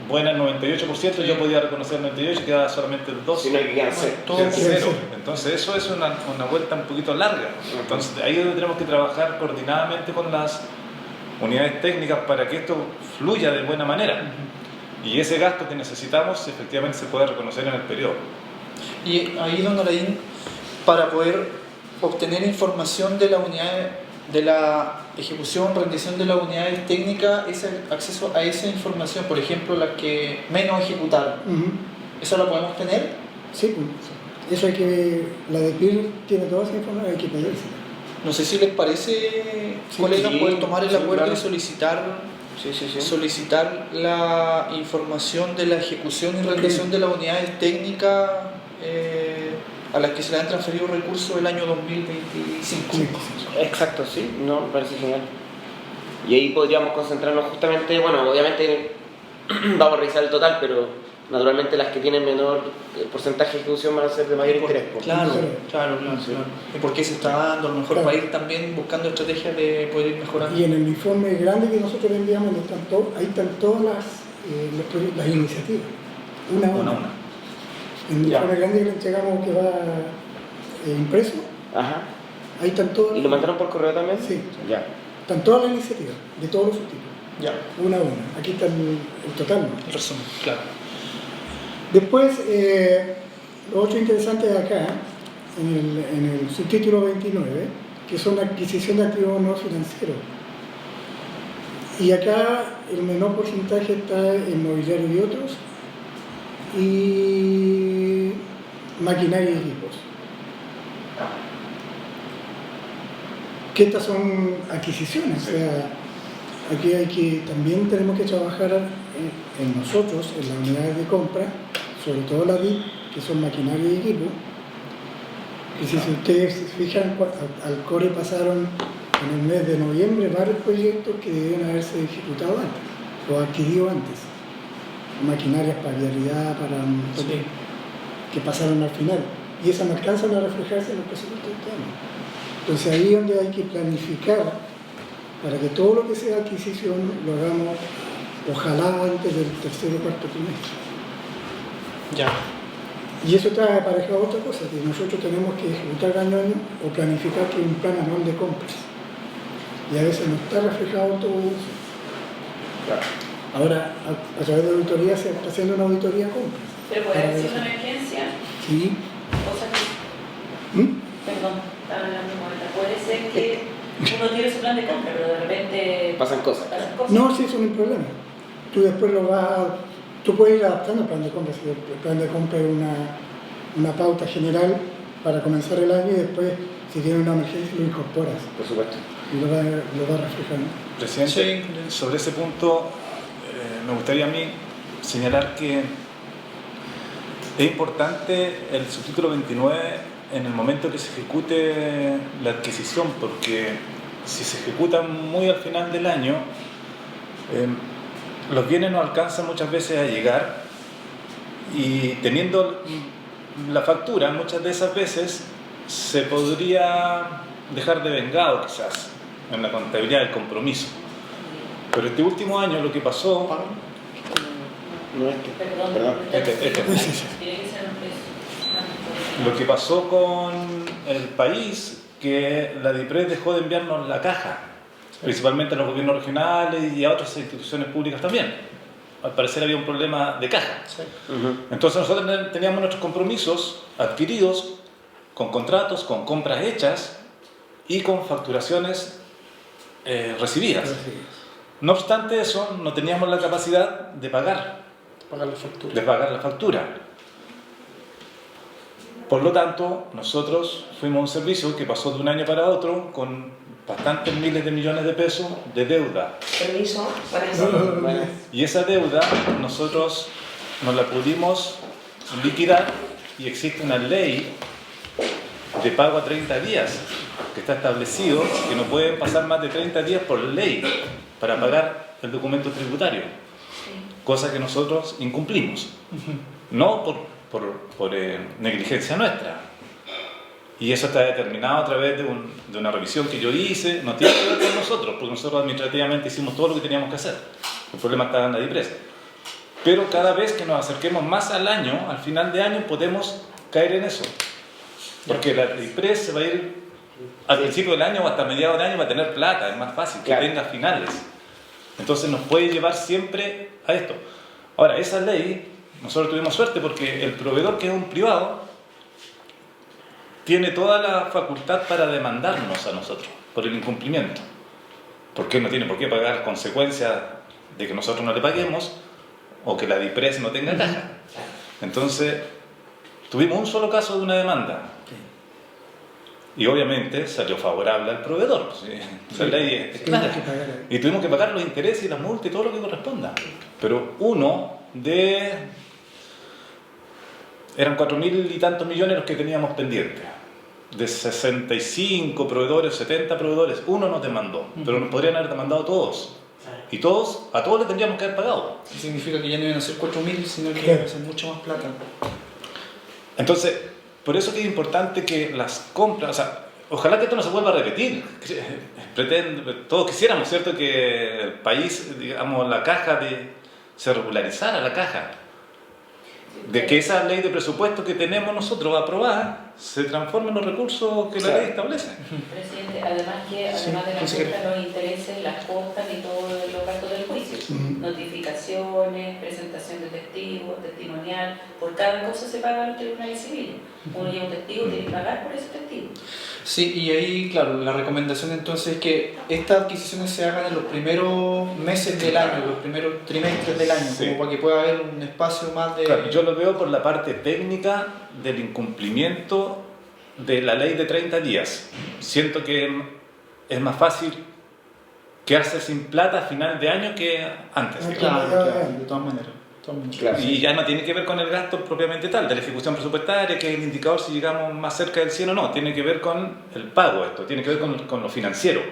buena el 98%, yo podía reconocer el 98% y quedaba solamente el 2%. Sino que quedan cero. Quedan cero. Entonces eso es una vuelta un poquito larga. Entonces ahí es donde tenemos que trabajar coordinadamente con las unidades técnicas para que esto fluya de buena manera. Y ese gasto que necesitamos efectivamente se puede reconocer en el periodo. Y ahí, don Alain, para poder obtener información de la unidad, de la ejecución, rendición de las unidades técnicas, ese acceso a esa información, por ejemplo, las que menos ejecutaron, ¿eso la podemos tener? Sí, pues. Eso hay que, la de PIR tiene toda esa información, hay que pedirse. No sé si les parece, colegas, poder tomar el acuerdo y solicitar la información de la ejecución y rendición de las unidades técnicas a las que se le han transferido recursos el año 2025. Sí. Exacto, sí, no, me parece genial. Y ahí podríamos concentrarnos justamente, bueno, obviamente vamos a revisar el total, pero naturalmente las que tienen menor porcentaje de ejecución van a ser de mayor interés. Claro. Sí. ¿Y por qué se está dando? A lo mejor para ir también buscando estrategias de poder ir mejorando. Y en el informe grande que nosotros le enviamos, ahí están todas las iniciativas, una a una. En el informe grande que le entregamos, que va impreso, Ajá. ahí están todas. ¿Y lo mandaron por correo también? Sí. Ya. Están todas las iniciativas, de todos los subtipos, Ya, una a una. Aquí está el total, ¿no? el resumen, claro. Después, lo otro interesante de acá, en el subtítulo 29, que son adquisición de activos no financieros. Y acá el menor porcentaje está en mobiliario y otros, y maquinaria y equipos. Que estas son adquisiciones, o sea, aquí también tenemos que trabajar en nosotros, en las unidades de compra, sobre todo la DIP, que son maquinaria y equipo. Y si ustedes se fijan, al CORE pasaron en el mes de noviembre varios proyectos que debían haberse ejecutado antes o adquirido antes. Maquinarias para vialidad, que pasaron al final. Y esas no alcanzan a reflejarse en los presupuestos de este año. Entonces ahí es donde hay que planificar para que todo lo que sea adquisición lo hagamos, ojalá antes del tercer o cuarto trimestre. Ya. Y eso trae aparejado otra cosa, que nosotros tenemos que ejecutar año a año o planificar que un plan anual de compras. Y a veces no está reflejado todo eso. Claro. Ahora, a través de auditoría se está haciendo una auditoría a compras. Pero puede haber sido una emergencia, Sí. cosa que, perdón, estaba hablando con esta. Puede ser que uno tiene su plan de compra, pero de repente Pasan cosas. No, sí, eso no es un problema. Tú después tú puedes ir adaptando el plan de compra. Si el plan de compra es una pauta general para comenzar el año y después, si tienes una emergencia, lo incorporas Por supuesto. y lo vas reflejando. Presidente, sobre ese punto me gustaría a mí señalar que es importante el subtítulo 29 en el momento que se ejecute la adquisición, porque si se ejecuta muy al final del año, los bienes no alcanzan muchas veces a llegar y teniendo la factura, muchas de esas veces se podría dejar de vengado quizás en la contabilidad del compromiso. Pero este último año lo que pasó... No, Perdón. Este. Tiene que ser un precio. Lo que pasó con el país, que la DIPRES dejó de enviarnos la caja, principalmente a los gobiernos regionales y a otras instituciones públicas también. Al parecer había un problema de caja. Entonces nosotros teníamos nuestros compromisos adquiridos con contratos, con compras hechas y con facturaciones recibidas. No obstante eso, no teníamos la capacidad de pagar Pagar la factura. de pagar la factura. Por lo tanto, nosotros fuimos un servicio que pasó de un año para otro con bastantes miles de millones de pesos de deuda. Permiso, para eso. Y esa deuda nosotros nos la pudimos liquidar y existe una ley de pago a 30 días que está establecido que no pueden pasar más de 30 días por ley para pagar el documento tributario, cosa que nosotros incumplimos, no por negligencia nuestra. Y eso está determinado a través de una revisión que yo hice, no tiene que ver con nosotros, porque nosotros administrativamente hicimos todo lo que teníamos que hacer. El problema estaba en la DIPRES. Pero cada vez que nos acerquemos más al año, al final de año, podemos caer en eso. Porque la DIPRES se va a ir al principio del año o hasta mediados de año, va a tener plata, es más fácil que tenga finales. Entonces nos puede llevar siempre a esto. Ahora, esa ley, nosotros tuvimos suerte porque el proveedor, que es un privado, tiene toda la facultad para demandarnos a nosotros por el incumplimiento. Porque no tiene por qué pagar consecuencias de que nosotros no le paguemos o que la DIPRES no tenga caja. Entonces, tuvimos un solo caso de una demanda. Y obviamente salió favorable al proveedor. ¿Sí? La ley es clara. Y tuvimos que pagar los intereses y las multas y todo lo que corresponda. Pero eran 4.000 y tantos millones los que teníamos pendientes. De 65 proveedores, 70 proveedores, uno nos demandó, pero nos podrían haber demandado todos. Y a todos les tendríamos que haber pagado. Eso significa que ya no iban a ser 4.000, sino que iban a ser mucho más plata. Entonces, por eso que es importante que las compras, o sea, ojalá que esto no se vuelva a repetir. Todos quisiéramos, ¿cierto?, que el país, digamos, la caja se regularizara la caja. De que esa ley de presupuesto que tenemos nosotros aprobada se transforme en los recursos que la ley establece. Presidente, además de la cuesta, los intereses, las costas y todos los gastos del juicio, notificaciones, presentación de testigos, testimonial, por cada cosa se paga en los tribunales civiles. Uno lleva un testigo, tiene que pagar por ese testigo. Sí, y ahí, claro, la recomendación entonces es que estas adquisiciones se hagan en los primeros meses del año, los primeros trimestres del año, como para que pueda haber un espacio más de... Claro, yo lo veo por la parte técnica del incumplimiento de la ley de 30 días. Siento que es más fácil quedarse sin plata a final de año que antes. Claro, de todas maneras. Claro. Y ya no tiene que ver con el gasto propiamente tal, de la ejecución presupuestaria, que es el indicador si llegamos más cerca del 100 o no. Tiene que ver con el pago esto, tiene que ver con lo financiero,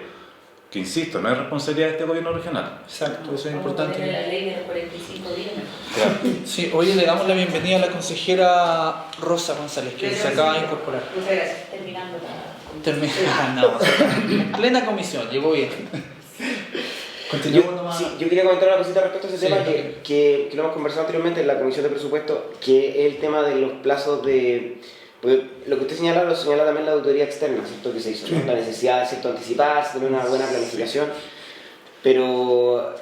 que insisto, no es responsabilidad de este gobierno regional. Exacto, eso es Vamos a importante. poner la ley de los 45 días. Claro. Sí, hoy le damos la bienvenida a la consejera Rosa González, que se acaba de incorporar. Muchas gracias. Terminando la... Terminando. En plena comisión, llegó bien. Continuamos nomás. Sí, yo quería comentar una cosita respecto a ese Sí, tema okay. que lo hemos conversado anteriormente en la Comisión de Presupuesto, que es el tema de los plazos de... Pues, lo que usted señala, lo señala también la auditoría externa, ¿cierto? Que se hizo, ¿no? La necesidad de, ¿cierto?, anticiparse, tener una buena planificación, pero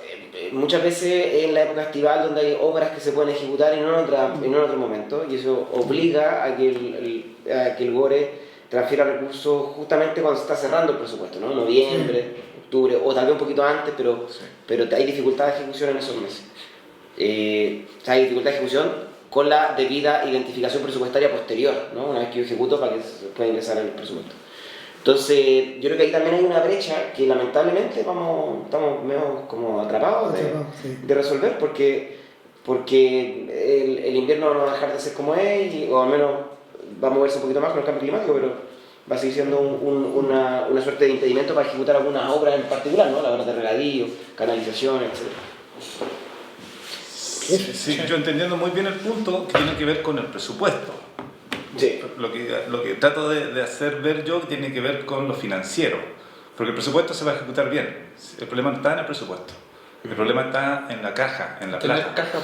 muchas veces en la época estival donde hay obras que se pueden ejecutar en otro momento, y eso obliga a que el GORE transfiera recursos justamente cuando se está cerrando el presupuesto, ¿no? Noviembre, octubre, o tal vez un poquito antes, pero hay dificultad de ejecución en esos meses. Hay dificultad de ejecución con la debida identificación presupuestaria posterior, ¿no? Una vez que yo ejecuto para que se pueda ingresar en el presupuesto. Entonces, yo creo que ahí también hay una brecha que lamentablemente estamos medio como atrapados de resolver, porque el invierno no va a dejar de ser como es, o al menos va a moverse un poquito más con el cambio climático, pero va a seguir siendo una suerte de impedimento para ejecutar algunas obras en particular, ¿no? La obra de regadío, canalización, etc. Sí, yo entendiendo muy bien el punto que tiene que ver con el presupuesto. Sí. Lo que trato de hacer ver yo tiene que ver con lo financiero, porque el presupuesto se va a ejecutar bien. El problema no está en el presupuesto, el problema está en la caja, en la Tener plata, caja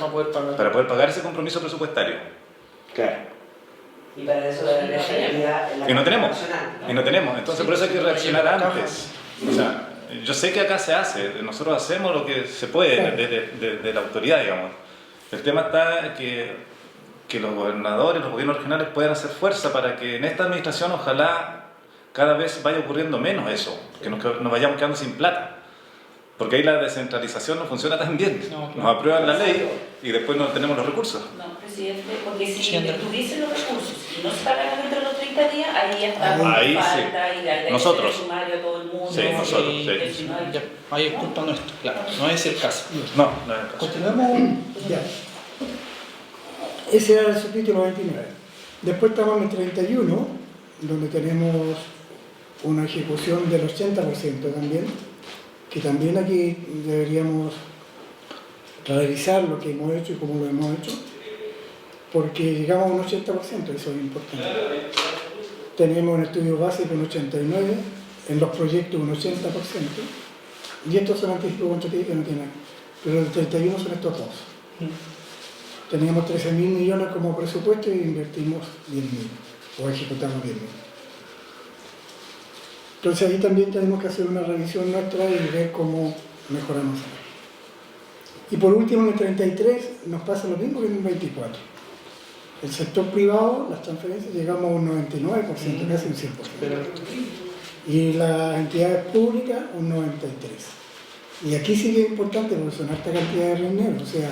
para poder pagar ese compromiso presupuestario. Claro. Y para eso la realidad en la Y no tenemos, nacional, ¿no? y no tenemos. Entonces Sí, por eso hay que sí, reaccionar la caja. antes. O sea, yo sé que acá se hace, nosotros hacemos lo que se puede Claro. de la autoridad, digamos. El tema está que los gobernadores, los gobiernos regionales puedan hacer fuerza para que en esta administración ojalá cada vez vaya ocurriendo menos eso, que nos vayamos quedando sin plata. Porque ahí la descentralización no funciona tan bien. No, claro. Nos aprueban la ley y después no tenemos los recursos. No, presidente, porque si Sí, Andrés. tuviesen los recursos y no se pagaran dentro de los 30 días, ahí ya está Ahí falta y hay que Nosotros. hacer sumario a todo el mundo. Sí, nosotros, sí. que si no hay- Ya, ahí es culpa nuestra, claro, no es el caso. No, no es el caso. Continuemos. Ya. Ese era el subtítulo 29. Después estamos en el 31, donde tenemos una ejecución del 80% también, que también aquí deberíamos revisar lo que hemos hecho y cómo lo hemos hecho, porque llegamos a un 80%, eso es importante. Tenemos en estudios básicos un 89%, en los proyectos un 80%, y estos son anticipos contributivos que no tienen nada. Pero el 31 son estos dos. Teníamos 13.000 millones como presupuesto y invertimos 10.000, o ejecutamos 10.000. Entonces ahí también tenemos que hacer una revisión nuestra y ver cómo mejoramos. Y por último, en el 33 nos pasa lo mismo que en el 24. El sector privado, las transferencias, llegamos a un 99%, casi un 100%. Y las entidades públicas, un 93%. Y aquí sí que es importante porque son alta cantidad de dinero, o sea,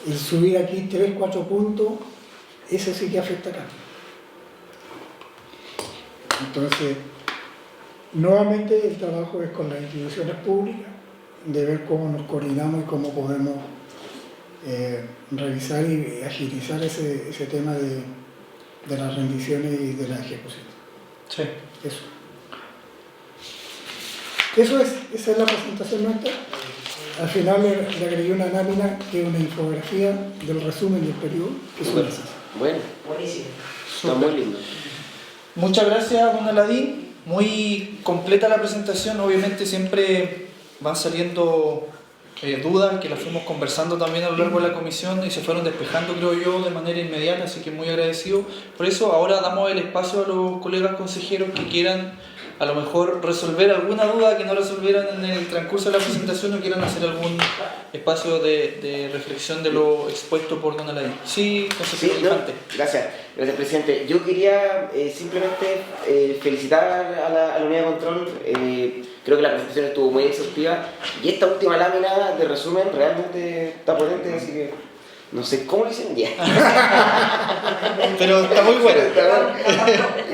el subir aquí 3-4 puntos, eso sí que afecta acá. Entonces, nuevamente el trabajo es con las instituciones públicas, de ver cómo nos coordinamos y cómo podemos revisar y agilizar ese tema de las rendiciones y de la ejecución. Sí. Eso es, esa es la presentación nuestra. Al final le agregué una lámina que es una infografía del resumen del periodo, que son Bueno, esas. bueno, Buenísimo. está muy lindo. Muchas gracias, don Aladín. Muy completa la presentación. Obviamente siempre van saliendo dudas que las fuimos conversando también a lo largo de la comisión y se fueron despejando, creo yo, de manera inmediata, así que muy agradecido. Por eso ahora damos el espacio a los colegas consejeros que quieran a lo mejor resolver alguna duda que no resolvieran en el transcurso de la presentación o quieran hacer algún espacio de reflexión de lo expuesto por don Aladín. Sí, consejero Sí, no, Infante. gracias, presidente. Yo quería simplemente felicitar a la unidad de control. Creo que la presentación estuvo muy exhaustiva y esta última lámina de resumen realmente está potente, así que no sé cómo lo hicieron ya. Pero está muy bueno.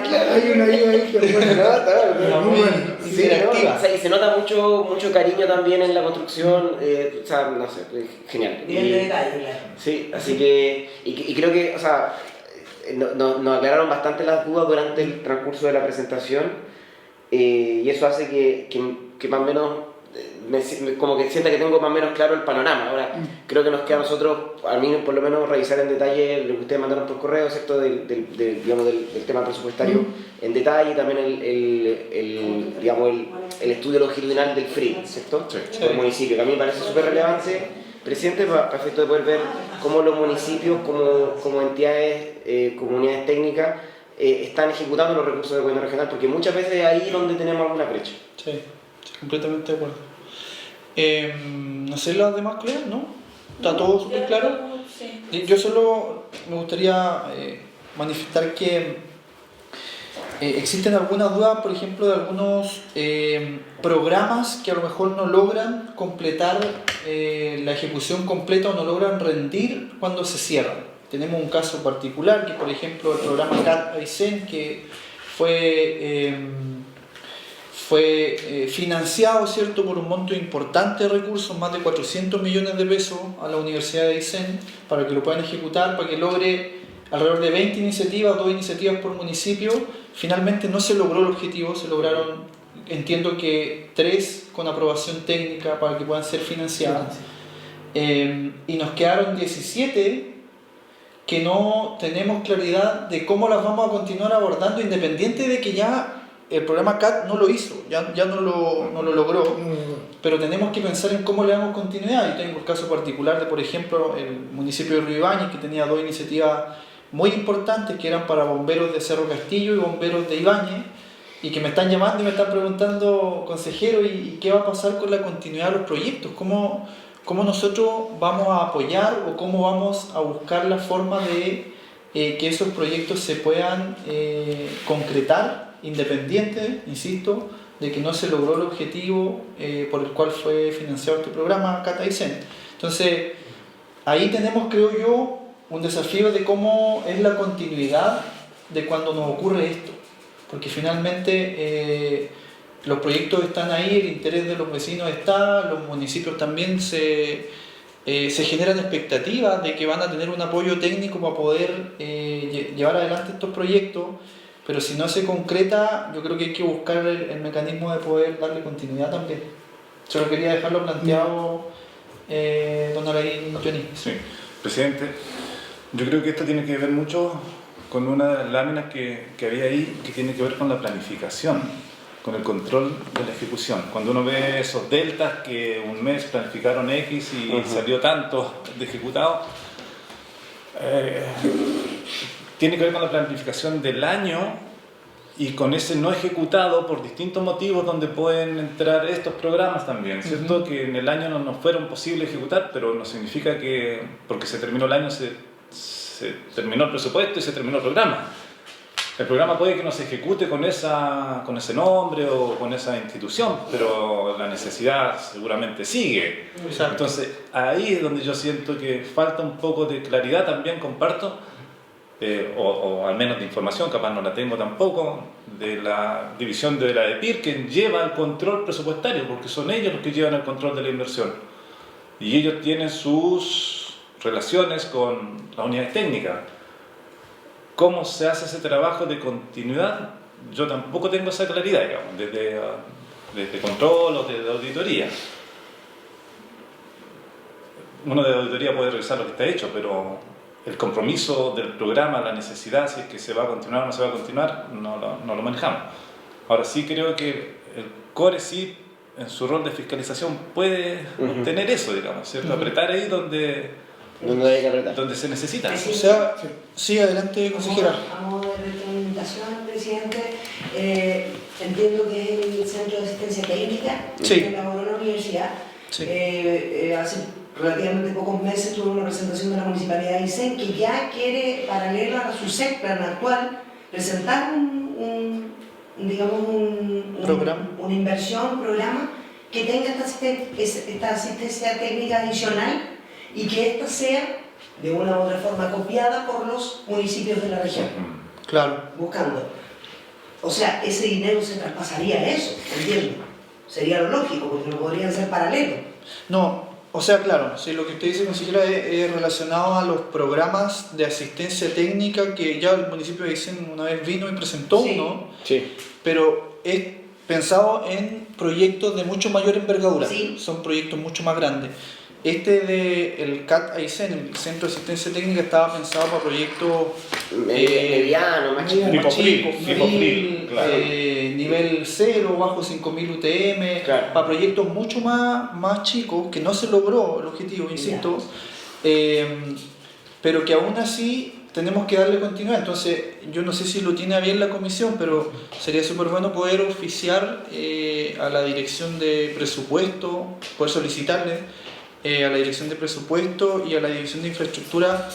Hay una idea ahí que es buena. No, está bueno. Muy buena. Sí, Interactiva. ¿no? O sea, y se nota mucho cariño también en la construcción, o sea, no sé, genial. Nivel de detalle, claro. Sí, así que, y creo que, o sea, nos aclararon bastante las dudas durante el transcurso de la presentación y eso hace que más o menos, como que sienta que tengo más o menos claro el panorama. Ahora, creo que nos queda a nosotros, a mí por lo menos, revisar en detalle lo que ustedes mandaron por correo, ¿cierto? Digamos, del tema presupuestario en detalle, y también el estudio longitudinal del FRI, ¿cierto? Sí. Del municipio, que a mí me parece súper relevante, presidente, para efecto de poder ver cómo los municipios, como entidades, comunidades técnicas, están ejecutando los recursos del gobierno regional, porque muchas veces es ahí donde tenemos alguna brecha. Sí, completamente de acuerdo. No sé las demás colegas, ¿no? ¿Está todo súper claro? Sí. Yo solo me gustaría manifestar que existen algunas dudas, por ejemplo, de algunos programas que a lo mejor no logran completar la ejecución completa o no logran rendir cuando se cierran. Tenemos un caso particular que, por ejemplo, el programa CAT-AICEN, que fue financiado, ¿cierto?, por un monto importante de recursos, más de 400 millones de pesos a la Universidad de Aysén, para que lo puedan ejecutar, para que logre alrededor de 20 iniciativas, 2 iniciativas por municipio. Finalmente no se logró el objetivo, se lograron, entiendo que 3 con aprobación técnica para que puedan ser financiadas. Y nos quedaron 17 que no tenemos claridad de cómo las vamos a continuar abordando, independiente de que ya el programa CAT no lo hizo, ya no lo logró, pero tenemos que pensar en cómo le damos continuidad. Y tengo el caso particular de, por ejemplo, el municipio de Río Ibáñez, que tenía 2 iniciativas muy importantes que eran para bomberos de Cerro Castillo y bomberos de Ibáñez, y que me están llamando y me están preguntando, consejero, ¿y qué va a pasar con la continuidad de los proyectos? ¿Cómo nosotros vamos a apoyar o cómo vamos a buscar la forma de que esos proyectos se puedan concretar, independiente, insisto, de que no se logró el objetivo por el cual fue financiado este programa CAT Aysén. Entonces, ahí tenemos, creo yo, un desafío de cómo es la continuidad de cuando nos ocurre esto, porque finalmente los proyectos están ahí, el interés de los vecinos está, los municipios también se generan expectativas de que van a tener un apoyo técnico para poder llevar adelante estos proyectos, pero si no se concreta, yo creo que hay que buscar el mecanismo de poder darle continuidad también. Solo quería dejarlo planteado, don Alain Johnny. Sí, presidente, yo creo que esto tiene que ver mucho con una de las láminas que había ahí, que tiene que ver con la planificación, con el control de la ejecución. Cuando uno ve esos deltas que un mes planificaron X y salió tanto de ejecutado, tiene que ver con la planificación del año y con ese no ejecutado por distintos motivos donde pueden entrar estos programas también, ¿cierto? Que en el año no nos fueron posible ejecutar, pero no significa que porque se terminó el año se terminó el presupuesto y se terminó el programa. El programa puede que no se ejecute con ese nombre o con esa institución, pero la necesidad seguramente sigue. Exacto. Entonces, ahí es donde yo siento que falta un poco de claridad también, comparto, o al menos de información, capaz no la tengo tampoco, de la división de la EPIR, que lleva el control presupuestario, porque son ellos los que llevan el control de la inversión. Y ellos tienen sus relaciones con las unidades técnicas. ¿Cómo se hace ese trabajo de continuidad? Yo tampoco tengo esa claridad, digamos, desde control o desde auditoría. Uno de auditoría puede revisar lo que está hecho, pero el compromiso del programa, la necesidad, si es que se va a continuar o no se va a continuar, no lo manejamos. Ahora sí creo que el CORE sí, en su rol de fiscalización, puede obtener eso, digamos, ¿cierto? Apretar ahí donde hay que apretar. Donde se necesita. O sea, sí, adelante, consejera. A modo de retroalimentación, presidente, entiendo que es el Centro de Asistencia Técnica de la Corona Universidad. Sí. Hace relativamente pocos meses tuve una presentación de la Municipalidad de Aysén que ya quiere, paralela a su SECPLAN actual, presentar una inversión, un programa que tenga esta asistencia técnica adicional y que esta sea de una u otra forma copiada por los municipios de la región. Claro. Buscando. O sea, ese dinero se traspasaría a eso, entiendo. Sería lo lógico, porque no podrían ser paralelos. No, o sea, claro, sí, lo que usted dice, consejera, es relacionado a los programas de asistencia técnica que ya el municipio de Aysén una vez vino y presentó uno, pero es pensado en proyectos de mucho mayor envergadura, son proyectos mucho más grandes. El CAT Aysén, el Centro de Asistencia Técnica, estaba pensado para proyectos mediano, más chicos, nivel 0, bajo 5.000 UTM, para proyectos mucho más chicos, que no se logró el objetivo, insisto, pero que aún así tenemos que darle continuidad. Entonces, yo no sé si lo tiene a bien la comisión, pero sería súper bueno poder oficiar a la dirección de presupuesto, poder solicitarle a la dirección de presupuesto y a la dirección de infraestructura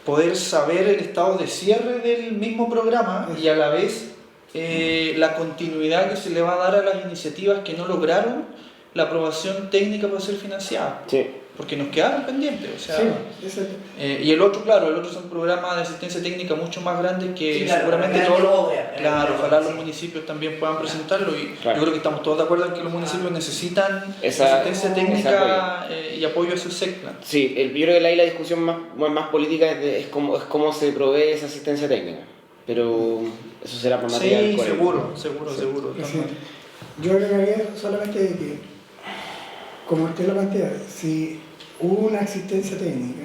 poder saber el estado de cierre del mismo programa y a la vez la continuidad que se le va a dar a las iniciativas que no lograron la aprobación técnica para ser financiadas. Porque nos quedaron pendientes. O sea, y el otro, claro, el otro son programas de asistencia técnica mucho más grandes que seguramente todos ojalá los municipios también puedan presentarlo. Y yo creo que estamos todos de acuerdo en que los municipios necesitan asistencia técnica y apoyo a su SECPLAN. Sí, yo creo que ahí la discusión más política es cómo se provee esa asistencia técnica. Pero eso será por materia del CORE. Seguro. Yo agregaría solamente de que, como usted lo plantea, si hubo una asistencia técnica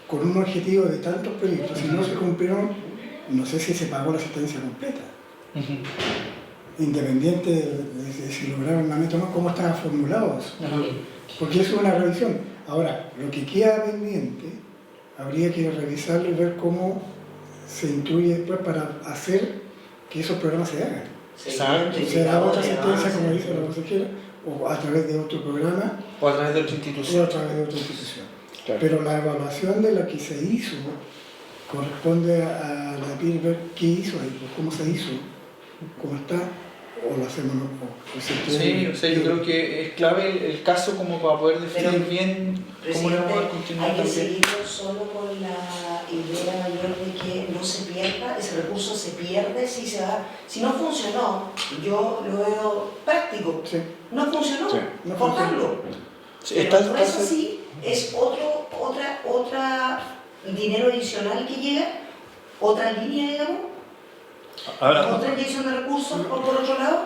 con un objetivo de tantos proyectos, si no se cumplieron, no sé si se pagó la asistencia completa. Independiente de si lograron la meta o no, cómo estaban formulados. Porque eso es una revisión. Ahora, lo que queda pendiente, habría que revisarlo y ver cómo se instruye después para hacer que esos programas se hagan. Será otra asistencia, como dice la consejera, o a través de otro programa, o a través de otra institución. Pero la evaluación de lo que se hizo corresponde a la EPIR ver qué hizo ahí, cómo se hizo, cómo está, o lo hacemos o se Sí, quiere- o sea, yo creo que es clave el caso como para poder definir Pero, bien cómo le vamos a dar Presidente, continuidad hay que también. seguirlo solo con la idea mayor de que no se pierda, ese recurso se pierde si se va. Si no funcionó, yo lo veo práctico, Sí. no funcionó, Sí. No cortarlo. Sí, Pero está- no es así, es otra dinero adicional que llega, otra línea, digamos, Ahora, otra inyección de recursos por otro lado,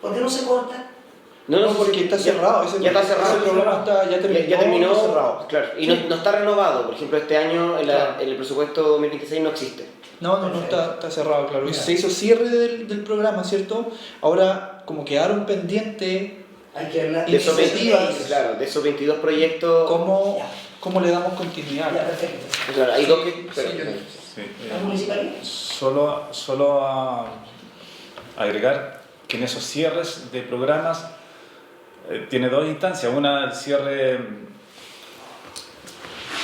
¿por qué no se corta? No, porque está cerrado. Ya está cerrado. Ese programa Ya terminó, está cerrado. claro, y no está renovado. Por ejemplo, este año en el presupuesto 2026 no existe. No, está cerrado, claro. Y se hizo cierre del programa, ¿cierto? Ahora, como quedaron pendientes, Hay que hablar De esos, Iniciativas. claro, de esos 22 proyectos, ¿cómo le damos continuidad? Ya, perfecto. claro, hay dos que... Sí, pero- yo- sí, ¿La municipalidad? solo a agregar que en esos cierres de programas tiene dos instancias. Una, el cierre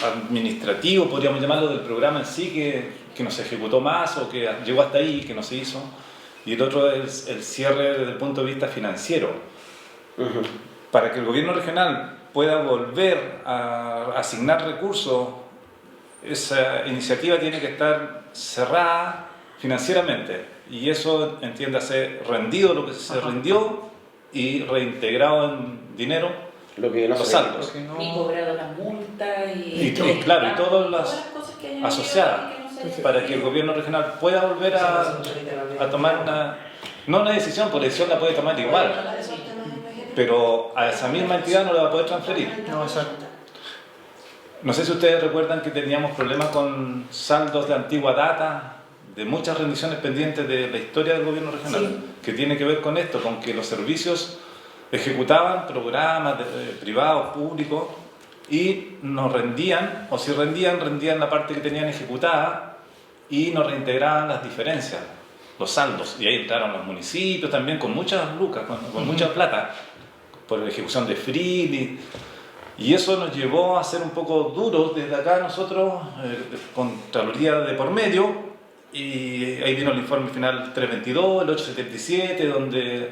administrativo, podríamos llamarlo, del programa en sí, que no se ejecutó más o que llegó hasta ahí, que no se hizo. Y el otro es el cierre desde el punto de vista financiero. Ujú. Para que el gobierno regional pueda volver a asignar recursos, esa iniciativa tiene que estar cerrada financieramente. Y eso, entiéndase, rendido lo que se rindió y reintegrado en dinero Lo que no los se saldos. Porque no- Y cobrado las multas Y claro, y todas las cosas que hayan asociadas, llegado y que no se hayan para que el pedido. gobierno regional pueda volver a tomar no una decisión, porque la decisión la puede tomar igual, pero a esa misma entidad no la va a poder transferir. No, exacto. No sé si ustedes recuerdan que teníamos problemas con saldos de antigua data, de muchas rendiciones pendientes de la historia del gobierno regional, que tiene que ver con esto, con que los servicios ejecutaban programas privados, públicos, y nos rendían, o si rendían la parte que tenían ejecutada y nos reintegraban las diferencias, los saldos. Y ahí entraron los municipios también con muchas lucas, con mucha plata, por la ejecución de FRIL. Y eso nos llevó a ser un poco duros desde acá nosotros, Contraloría de por medio, y ahí vino el informe final 322, el 877, donde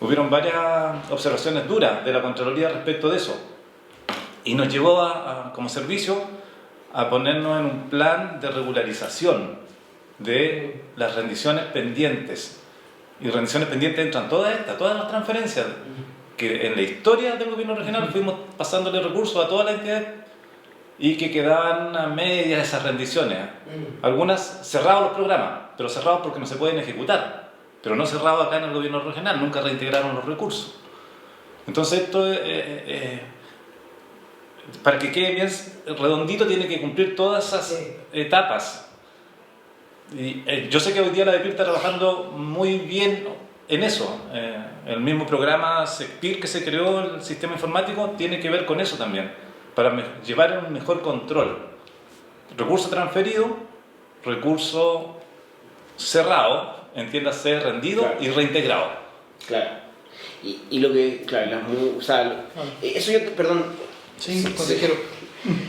hubieron varias observaciones duras de la Contraloría respecto de eso. Y nos llevó como servicio a ponernos en un plan de regularización de las rendiciones pendientes. Y rendiciones pendientes entran todas las transferencias, que en la historia del gobierno regional fuimos pasándole recursos a todas las entidades y que quedaban a medias esas rendiciones. Algunas cerrados los programas, pero cerrados porque no se pueden ejecutar, pero no cerrados acá en el gobierno regional, nunca reintegraron los recursos. Entonces esto, para que quede bien redondito, tiene que cumplir todas esas etapas. Y yo sé que hoy día la DEPIR está trabajando muy bien en eso. El mismo programa SECPIR que se creó, el sistema informático, tiene que ver con eso también, para llevar un mejor control. Recurso transferido, recurso cerrado, entiéndase, rendido, Claro. y reintegrado. Claro. Y lo que, claro, o sea, eso yo, perdón, Sí, consejero.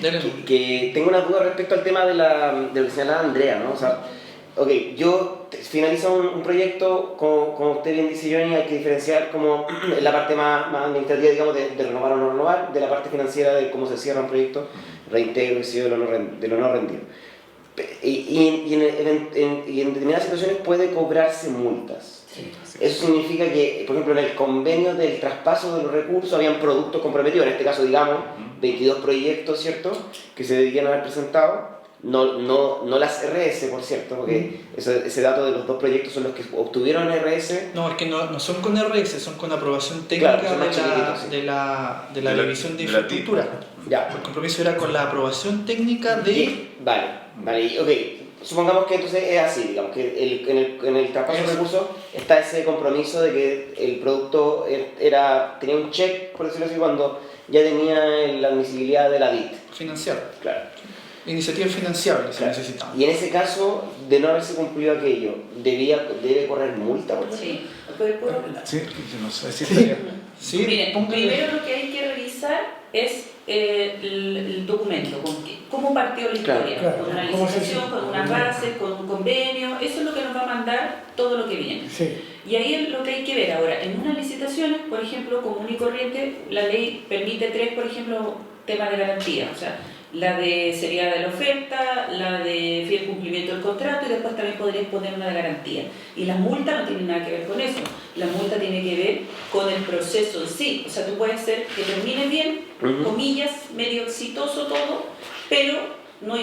Dale. que tengo una duda respecto al tema de lo que señalaba Andrea, ¿no? O sea, ok, finalizo un proyecto, como usted bien dice, Johnny, hay que diferenciar como la parte más administrativa, digamos, de renovar o no renovar, de la parte financiera de cómo se cierra un proyecto, reintegro, de lo no rendido. Y en determinadas situaciones puede cobrarse multas. Eso significa que, por ejemplo, en el convenio del traspaso de los recursos habían productos comprometidos, en este caso, digamos, 22 proyectos, ¿cierto?, que se debían haber presentado, no las RS, por cierto, porque ese dato de los dos proyectos son los que obtuvieron RS. No, es que no son con RS, son con aprobación técnica Claro, son más chiquititos, sí. de la De la- División de de la Infraestructura. Ya. El compromiso era con la aprobación técnica de... Vale, y, ok, supongamos que entonces es así, digamos, que en el traspaso de recursos está ese compromiso de que el producto tenía un check, por decirlo así, cuando ya tenía la admisibilidad de la DIT. financiar. Claro. Iniciativas financiables se Claro. necesitaban. Y en ese caso, de no haberse cumplido aquello, ¿debe correr multa? Por ejemplo? Sí, ¿puedo hablar? Sí, yo no sé si estaría... Sí, Miren, póngale- primero lo que hay que revisar es el documento, con cómo partió la historia, Claro, con una cómo se licitación, hizo. con unas bases, con un convenio, eso es lo que nos va a mandar todo lo que viene. Sí. Y ahí es lo que hay que ver ahora. En unas licitaciones, por ejemplo, común y corriente, la ley permite 3, por ejemplo, temas de garantía, o sea, la de seriedad de la oferta, la de fiel cumplimiento del contrato y después también podrías poner una de garantía. Y las multas no tienen nada que ver con eso, la multa tiene que ver con el proceso en sí, o sea, tú puedes ser que termine bien, comillas, medio exitoso todo, pero no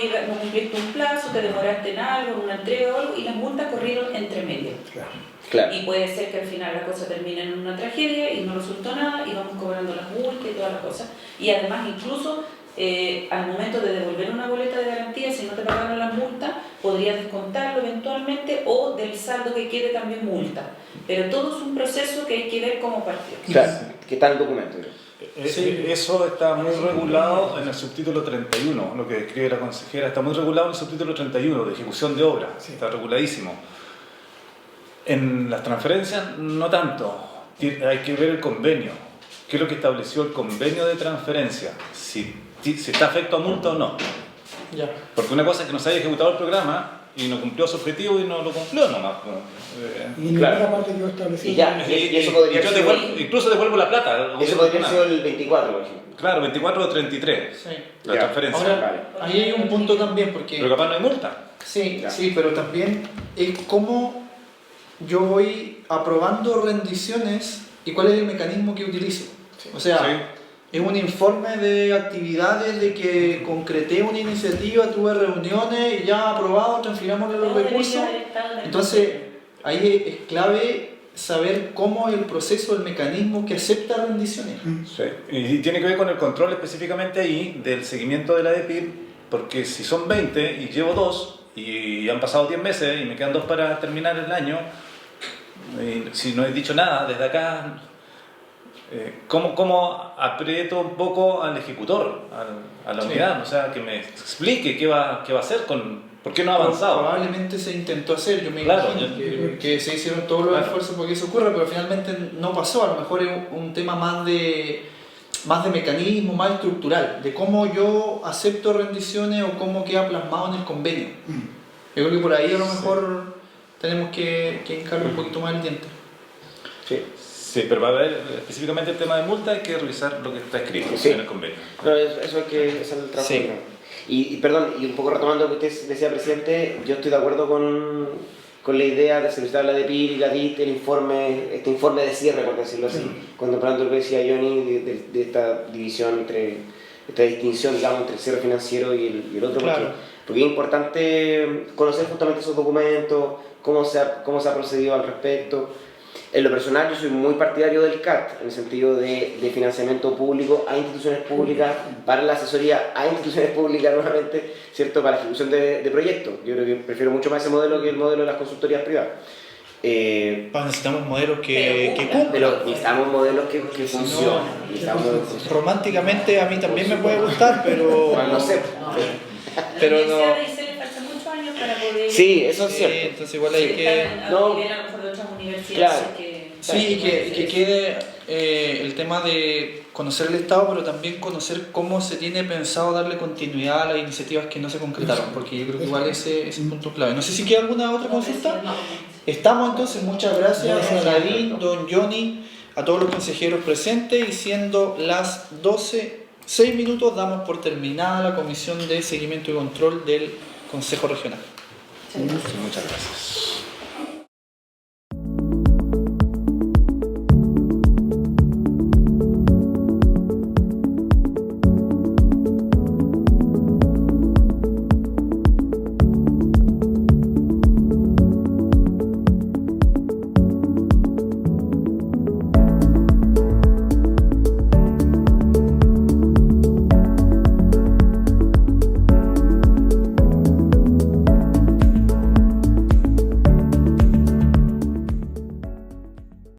cumpliste un plazo, te demoraste en algo, en una entrega o algo, y las multas corrieron entre medio. Claro. Y puede ser que al final la cosa termine en una tragedia y no resultó nada y vamos cobrando las multas y todas las cosas. Y además incluso al momento de devolver una boleta de garantía, si no te pagaron las multas, podrías descontarlo eventualmente o del saldo que quede también multa. Pero todo es un proceso que hay que ver cómo partió. Claro, que está en el documento. Eso está muy regulado en el subtítulo 31, lo que describe la consejera, está muy regulado en el subtítulo 31 de ejecución de obra, está reguladísimo. En las transferencias no tanto, hay que ver el convenio, qué es lo que estableció el convenio de transferencia, si está afecto a multa o no. Ya. Porque una cosa es que no se haya ejecutado el programa y no cumplió su objetivo y no lo cumplió nomás. Y en Claro. ninguna parte quedó establecido. Y ya. Y eso podría yo ser- incluso devuelvo la plata. Eso podría ser el 24, por ejemplo. Claro, 24 o 33, Sí. la Ya. transferencia. Ahora, ahí hay un punto también, porque... Pero capaz no hay multa. Sí, Ya. sí, pero también es cómo yo voy aprobando rendiciones y cuál es el mecanismo que utilizo. O sea, Sí. es un informe de actividades de que concreté una iniciativa, tuve reuniones y ya aprobado, transfiramos los Todo recursos. debería haber estado en el Entonces, ahí es clave saber cómo es el proceso, el mecanismo que acepta rendiciones. Sí. Y tiene que ver con el control específicamente ahí del seguimiento de la EPIB, porque si son 20 y llevo 2 y han pasado 10 meses y me quedan 2 para terminar el año, y si no he dicho nada desde acá, ¿cómo aprieto un poco al ejecutor, a la Sí. unidad? O sea, que me explique qué va a hacer, por qué no ha avanzado. Probablemente se intentó hacer, yo me Claro, imagino que se hicieron todos los Claro. esfuerzos para que eso ocurra, pero finalmente no pasó. A lo mejor es un tema más de mecanismo, más estructural, de cómo yo acepto rendiciones o cómo queda plasmado en el convenio. Yo creo que por ahí a lo mejor tenemos que hincarle un poquito más el diente. Sí. Sí, pero para ver específicamente el tema de multa hay que revisar lo que está escrito Sí. en el convenio. No, eso es que es el trabajo. Sí. Y perdón, y un poco retomando lo que usted decía, presidente, yo estoy de acuerdo con la idea de solicitar la DEPIR y la DIT, este informe de cierre, por decirlo así, contemplando lo que decía Johnny de esta división, esta distinción, digamos, entre el cierre financiero y el otro, Claro. porque es importante conocer justamente esos documentos, cómo se ha procedido al respecto. En lo personal, yo soy muy partidario del CAT, en el sentido de financiamiento público a instituciones públicas, para la asesoría a instituciones públicas, nuevamente, ¿cierto? Para la ejecución de proyectos. Yo creo que prefiero mucho más ese modelo que el modelo de las consultorías privadas. Necesitamos modelos que Pero cumplan. Pero necesitamos modelos que funcionen. Necesitamos modelos que funcionen. Románticamente a mí también me puede gustar, pero... Bueno, no sé. Pero la no- Universidad de ICE le falta muchos años para poder... Sí, eso es Sí, cierto. entonces igual hay que... estar a no. nivel a lo mejor de otras universidades Claro. que... Sí, que quede el tema de conocer el Estado, pero también conocer cómo se tiene pensado darle continuidad a las iniciativas que no se concretaron, porque yo creo que igual ese es un punto clave. No sé si queda alguna otra consulta. Estamos entonces, muchas gracias a Nadine, don Johnny, a todos los consejeros presentes, y siendo las 12:06 minutos damos por terminada la comisión de seguimiento y control del Consejo Regional. Muchas gracias.